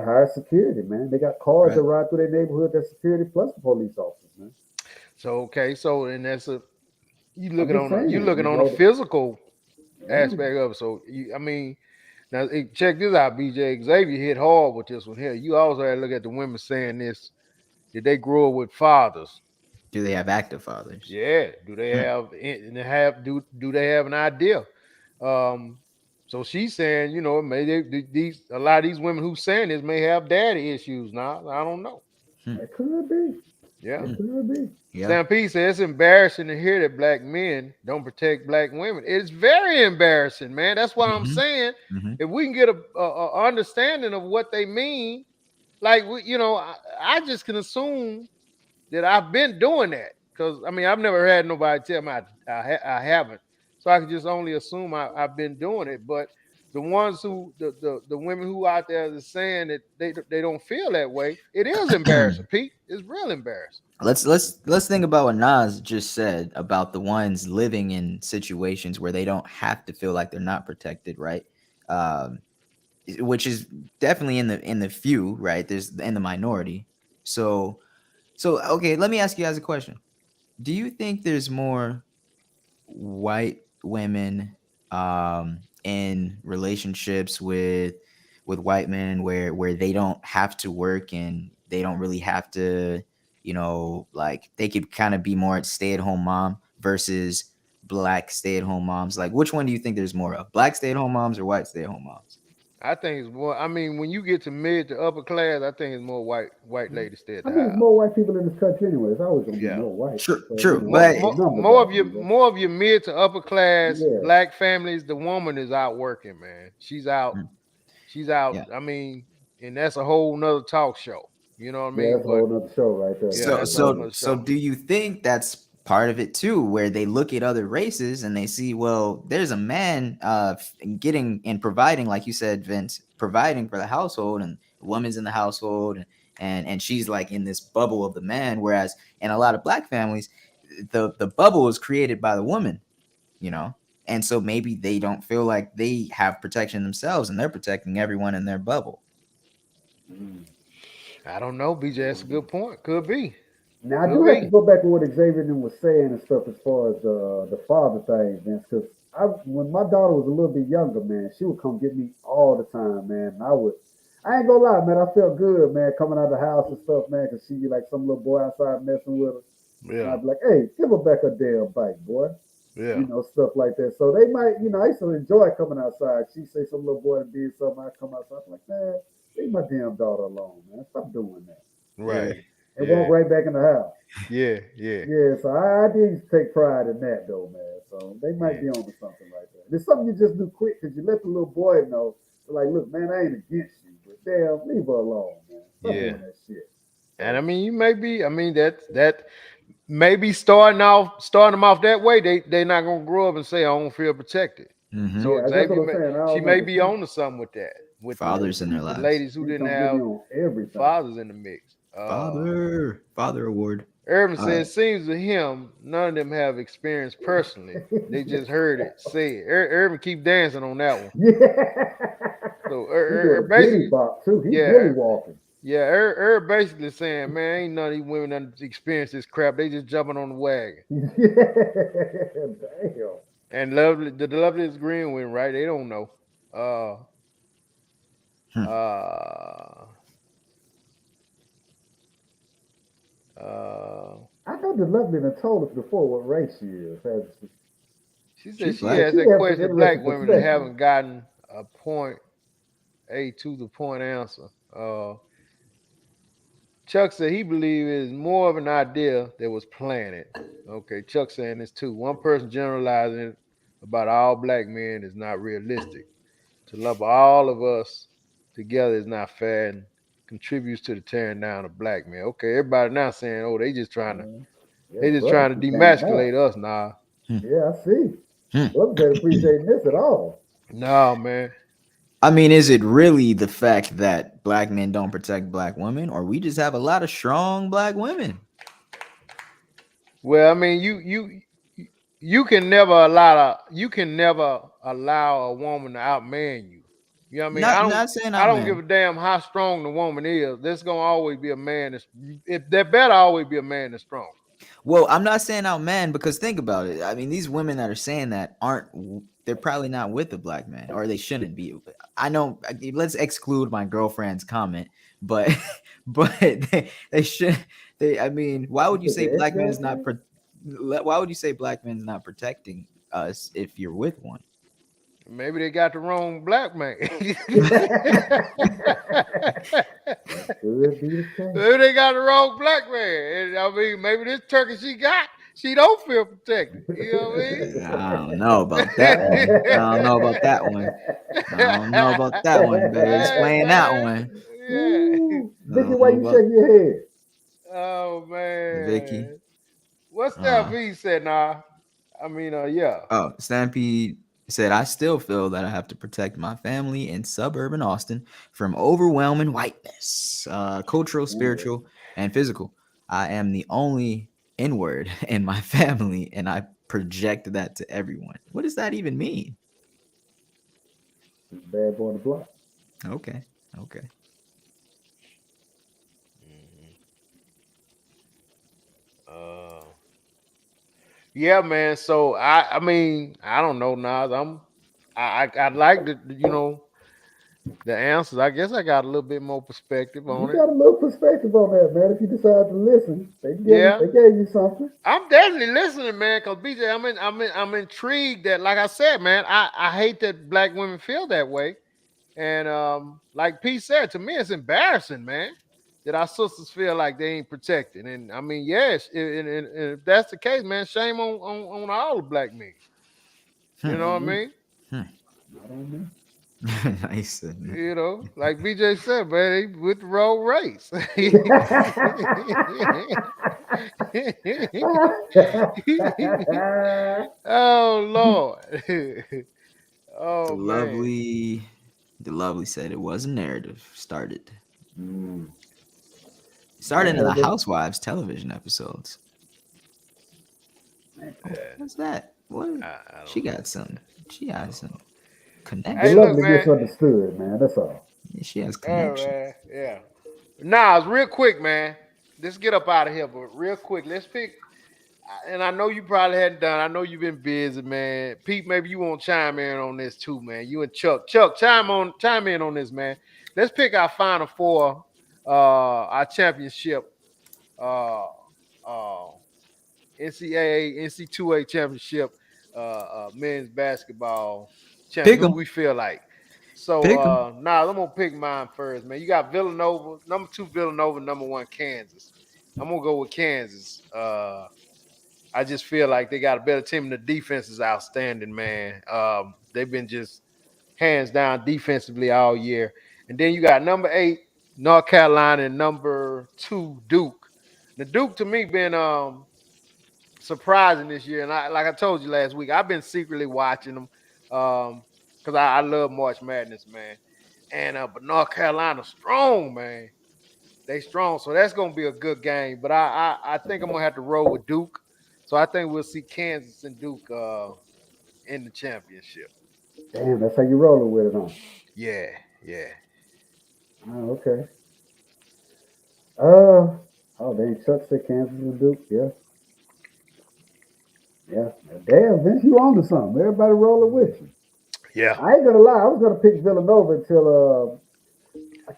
higher security, man. They got cars that Right. ride through their neighborhood that's security plus the police officers, man. so okay, so and that's a I'm just you saying, looking on a like, physical yeah, aspect of it. So I mean, now check this out, BJ. Xavier hit hard with this one here. You also had to look at the women saying this. Did they grow up with fathers? Do they have active fathers? Yeah. Do they Hmm. have and they have do they have an idea? Um, so she's saying, maybe these a lot of these women who saying this may have daddy issues now. I don't know. Hmm. it could be. Yeah. Hmm. It could be. Yeah. Stampede says it's embarrassing to hear that black men don't protect black women. It's very embarrassing, man. That's what I'm Hmm. saying. Hmm. If we can get a understanding of what they mean, like I just can assume that I've been doing that because I mean I've never had nobody tell me I haven't, so I can just only assume I've been doing it. But the ones who the women who out there is saying that they don't feel that way, it is embarrassing, Pete. It's real embarrassing. Let's think about what Nas just said about the ones living in situations where they don't have to feel like they're not protected, right? Um, which is definitely in the few, right? There's in the minority. So okay, let me ask you guys a question. Do you think there's more white women in relationships with white men where they don't have to work and they don't really have to, like they could kind of be more stay-at-home mom versus black stay-at-home moms? Like which one do you think there's more of? Black stay-at-home moms or white stay-at-home moms? I think it's more. I mean, when you get to mid to upper class, I think it's more white ladies stay at I the mean, it's house. more white people in this country anyway. It's always gonna be Yeah. more white, True, but true. More, But the more, numbers more of are, your more of your mid to upper class yeah, black families, the woman is out working, man. She's out. mm, She's out. yeah. I mean, and that's a whole nother talk show. You know what I yeah, mean? that's a But whole nother show right there, yeah, man. So that's a whole so nother so show. do you think that's part of it too, where they look at other races and they see, well, there's a man getting and providing, like you said, Vince, providing for the household, and the woman's in the household, and she's like in this bubble of the man, whereas in a lot of black families, the bubble is created by the woman, you know, and so maybe they don't feel like they have protection themselves, and they're protecting everyone in their bubble. Mm. I don't know, BJ. That's a good point. Could be. Now I do Could have to be. go back to what Xavier then was saying and stuff as far as the father thing, Vince. Because when my daughter was a little bit younger, man, she would come get me all the time, man. And I ain't gonna lie, man, I felt good, man, coming out of the house and stuff, man, because she be like some little boy outside messing with her, and Yeah. I'd be like, hey, give her back her damn bike, boy. Yeah. Stuff like that. So they might, I used to enjoy coming outside. She say some little boy did something, I come outside, I'm like, man, leave my damn daughter alone, man. Stop doing that. Yeah. Right. And walk Yeah. right back in the house. Yeah. Yeah. Yeah, so I did take pride in that though, man. So they might Yeah. be on to something like that. It's something you just do quick because you let the little boy know, like, look, man, I ain't against you, but damn, leave her alone, man. Stop Yeah. doing that shit. And I So mean, you may be. I mean, that maybe starting them off that way. They're not gonna grow up and say I don't feel protected. Hmm. So yeah, that's what Xavier, I'm saying. I she don't know, may cause be on to something with that. With Fathers in their the lives. ladies who she didn't come get me have on everything. fathers in the mix. Father award. Urban All right. says, seems to him none of them have experience personally. They just heard it said. Urban keep dancing on that one. Yeah. So He doing a diddy basically, bop too. He yeah, dilly walking. yeah. Basically saying, man, ain't none of these women done experienced this crap. They just jumping on the wagon. Yeah. Damn. And the loveliest green win, right? They don't know. Uh, Hmm. uh, uh. I know the lovely done told us before what race she is. She said She's she black. has She that has some question. Black interesting women that perspective. haven't gotten a point A to the point answer. Chuck said he believes it is more of an idea that was planted. Okay, Chuck saying this too. One person generalizing it about all black men is not realistic. To lump all of us together is not fair and contributes to the tearing down of black men. Okay, everybody now saying, oh, Yeah, they just brothers trying to just came out. demasculate us. Nah. Yeah, I see. Hmm. Brothers ain't appreciating this at all. No, man. I mean, is it really the fact that black men don't protect black women, or we just have a lot of strong black women? Well, I mean, you can never allow a woman to outman you. You know what I mean? Not saying I out, don't give man. a damn how strong the woman is. There's gonna always be a man that's if there better always be a man that's strong. Well, I'm not saying out man because think about it. I mean, these women that are saying that they're probably not with a black man, or they shouldn't be. I know. Let's exclude my girlfriend's comment, but but they should. I mean, why You would you put say the black X men is down not? there? Why would you say black men is not protecting us if you're with one? Maybe they got the wrong black man. Could be the case. Maybe they got the wrong black man. And, I mean, maybe this turkey she don't feel protected. You know what I don't know about that one. I don't know about that one. I don't know about that one. Better I mean? Hey explain that man, one. yeah. Ooh, I Vicky, don't why know you about shaking your head? Oh Vicky. man, what's that? Uh, V said, nah. I mean, yeah. Oh, Stampede said, I still feel that I have to protect my family in suburban Austin from overwhelming whiteness, cultural, Ooh, spiritual, and physical. I am the only N word in my family, and I project that to everyone. What does that even mean? it's bad boy on the block. Okay. Okay. Mhm. Uh, yeah, man. So I mean, I don't know, Nas. I like the answers. I guess I got a little bit more perspective You on it. got a little perspective on that, man. If you decide to listen, Yeah, they gave you something. I'm definitely listening, man. Cause BJ, I'm intrigued that, like I said, man, I hate that black women feel that way. And like P said, to me, it's embarrassing, man, that our sisters feel like they ain't protected. And I mean, yes, and if that's the case, man, shame on all the black men. Not You Hmm. know what on I me. mean? Hmm. Not on me. Nice. You know, like BJ said, man, they with the wrong race. Oh Lord. The Oh man. lovely, the lovely said it was a narrative. Mm, Started in the narrative. Housewives television episodes. Oh, Yeah, what's that? What? I She don't know. got some. She I has don't some know. The Hey, look, connections. lovely man. misunderstood, man. That's all. Yeah, she has All connections. right, yeah. Nas, real quick, man. Let's get up out of here, but real quick, let's pick. And I know you probably hadn't done. I know you've been busy, man. Pete, maybe you want to chime in on this too, man. You and Chuck. Chuck, chime in on this, man. Let's pick our final four, our championship, uh, uh, NCAA, NC2A championship, men's basketball champion. Pick Who 'em. we feel like. So Pick 'em. now I'm gonna pick mine first, man. You got Villanova, number 2 Villanova, number 1 Kansas. I'm gonna go with Kansas. I just feel like they got a better team. And the defense is outstanding, man. They've been just hands down defensively all year. And then you got number 8 North Carolina and number 2 Duke. The Duke to me been surprising this year. And like I told you last week, I've been secretly watching them because I love March Madness, man. And but North Carolina strong, man. They strong, so that's gonna be a good game. But I think I'm gonna have to roll with Duke. So I think we'll see Kansas and Duke in the championship. Damn, that's how you rolling with it, huh? Yeah, yeah. Oh, okay. Uh, oh, dang, Chuck said Kansas and Duke. Yeah, yeah. Damn, Vince, you on to something. Everybody rolling with you. Yeah. I ain't gonna lie. I was gonna pick Villanova until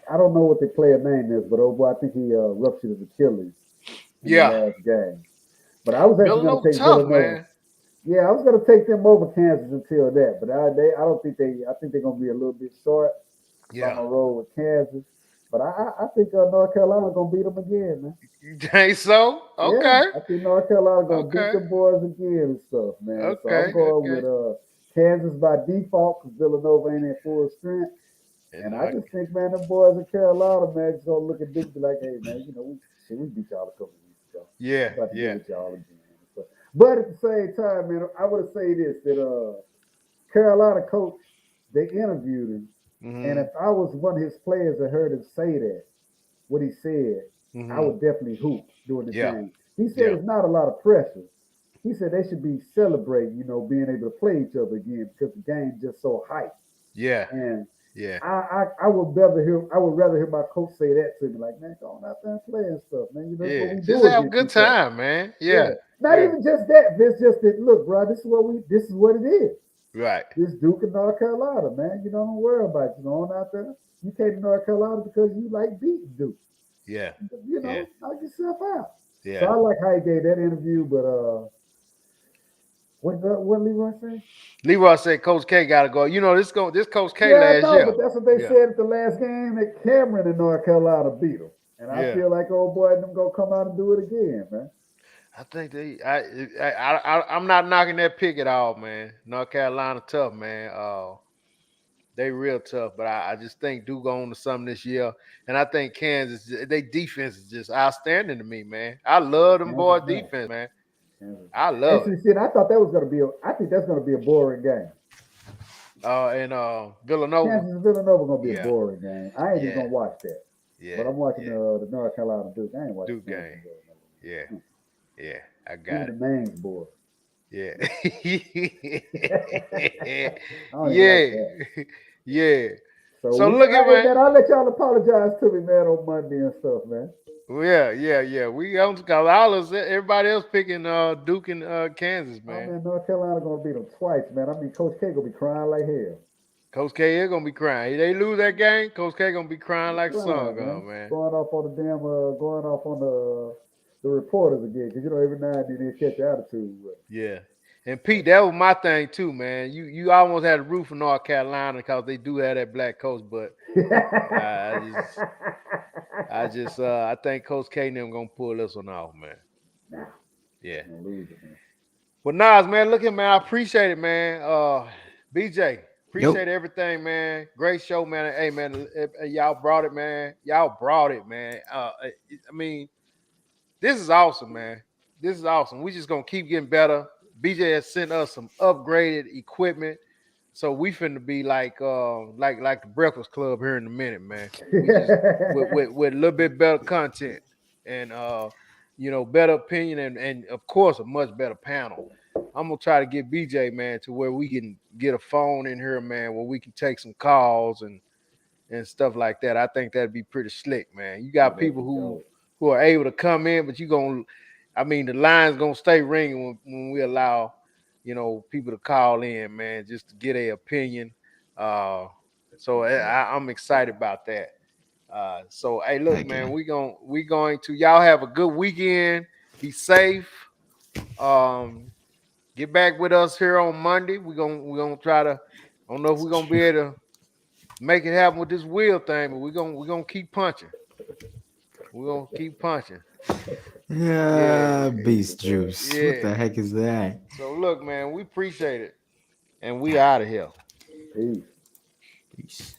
I don't know what their player name is, but oh boy, I think he ruptured his Achilles in the Yeah. last game. But I was actually gonna Villanova take tough, Villanova. man. Yeah, I was gonna take them over Kansas until that, but I don't think I think they're gonna be a little bit short. So I'm Yeah. gonna roll with Kansas. But I think North Carolina gonna beat them again, man. You think so? Yeah, Okay. I think North Carolina gonna beat Okay. the boys again and stuff, man. So I'm Okay. going Okay. with Kansas by default because Villanova ain't in full strength. And And I just think, man, the boys in Carolina, man, just gonna look at Duke and be like, hey, man, you know, we beat y'all a couple of weeks ago. yeah, We're about to yeah. get with y'all again. So, but at the same time, man, I would say this that Carolina coach, they interviewed him, and Mm-hmm. if I was one of his players and heard him say that, what he said, I Mm-hmm. would definitely hoop during the Yeah. game. He said Yeah. it's not a lot of pressure. He said they should be celebrating, you know, being able to play each other again because the game's just so hype. Yeah. And Yeah. I would rather hear my coach say that to me, like, man, go on out there and play and stuff, man. You know, that's what Yeah. we Just do have a against good each other. time, man. Yeah. Yeah. Not Yeah. even just that. It's just that look, bro, this is what it is. Right. This Duke and North Carolina, man. You don't worry about it. You know, on out there. You came to North Carolina because you like beating Duke. Yeah. You Yeah. know, knock yourself out. So Yeah. I like how he gave that interview, but what Leroy say? Leroy said Coach K gotta go. You know, this Coach K Yeah, I last know, year. but that's what they Yeah. said at the last game that Cameron in North Carolina beat them. And I Yeah. feel like old boy them gonna come out and do it again, man. I think I'm not knocking that pick at all, man. North Carolina tough, man. They real tough, but I just think Duke on to something this year, and I think Kansas, they defense is just outstanding to me, man. I love them Kansas boy nice. defense, man. Kansas. I love it. Actually, see, I thought that was gonna be I think that's gonna be a boring game. And Villanova, Kansas and Villanova gonna be a yeah, boring game. I ain't even yeah, gonna watch that. yeah, But I'm watching yeah. the North Carolina Duke. I ain't watching Duke Kansas game, and Villanova. yeah, yeah. I Even got the it. names, boy. Yeah, I don't even like yeah, that. yeah. So So we look all at right, man. man. I'll let y'all apologize to me, man, on Monday and stuff, man. Yeah. We on because all of us, everybody else picking Duke and Kansas, Oh man. man, North Carolina gonna beat them twice, man. I mean, Coach K gonna be crying like hell. Coach K is gonna be crying. If they lose that game, Coach K gonna be crying Be like a song crying, man. gun, man. Going off on the damn, going off on the reporters again, because you know every now and then they catch attitude. Yeah. And Pete, that was my thing too, man. You almost had a roof for North Carolina because they do have that black coach, but I just I think Coach K and them gonna pull this one off, man. nah, Yeah. gonna lose it, man. But Nas, man, look at man, I appreciate it, man. BJ, Yo. appreciate everything, man. Great show, man. Hey, man, y'all brought it, man. Y'all brought it, man. I mean, this is awesome, man. This is awesome. We just gonna keep getting better. BJ has sent us some upgraded equipment, so we finna be like the Breakfast Club here in a minute, man. We just with a little bit better content and better opinion and of course a much better panel. I'm gonna try to get BJ, man, to where we can get a phone in here, man, where we can take some calls and stuff like that. I think that'd be pretty slick, man. You Yeah, got that'd people be who dope. who are able to come in, but I mean, the line's gonna stay ringing when we allow, people to call in, man, just to get a opinion. Uh, so I'm excited about that. So hey, look, Heck man, yeah. we going to y'all have a good weekend. Be safe. Um, get back with us here on Monday. We're gonna try to. I don't know if we're gonna be able to make it happen with this wheel thing, but we're gonna keep punching. We're gonna keep punching. Yeah, Yeah, Easy, beast man. juice. What yeah. the heck is that? So look, man, we appreciate it, and we out of here. Peace. Peace.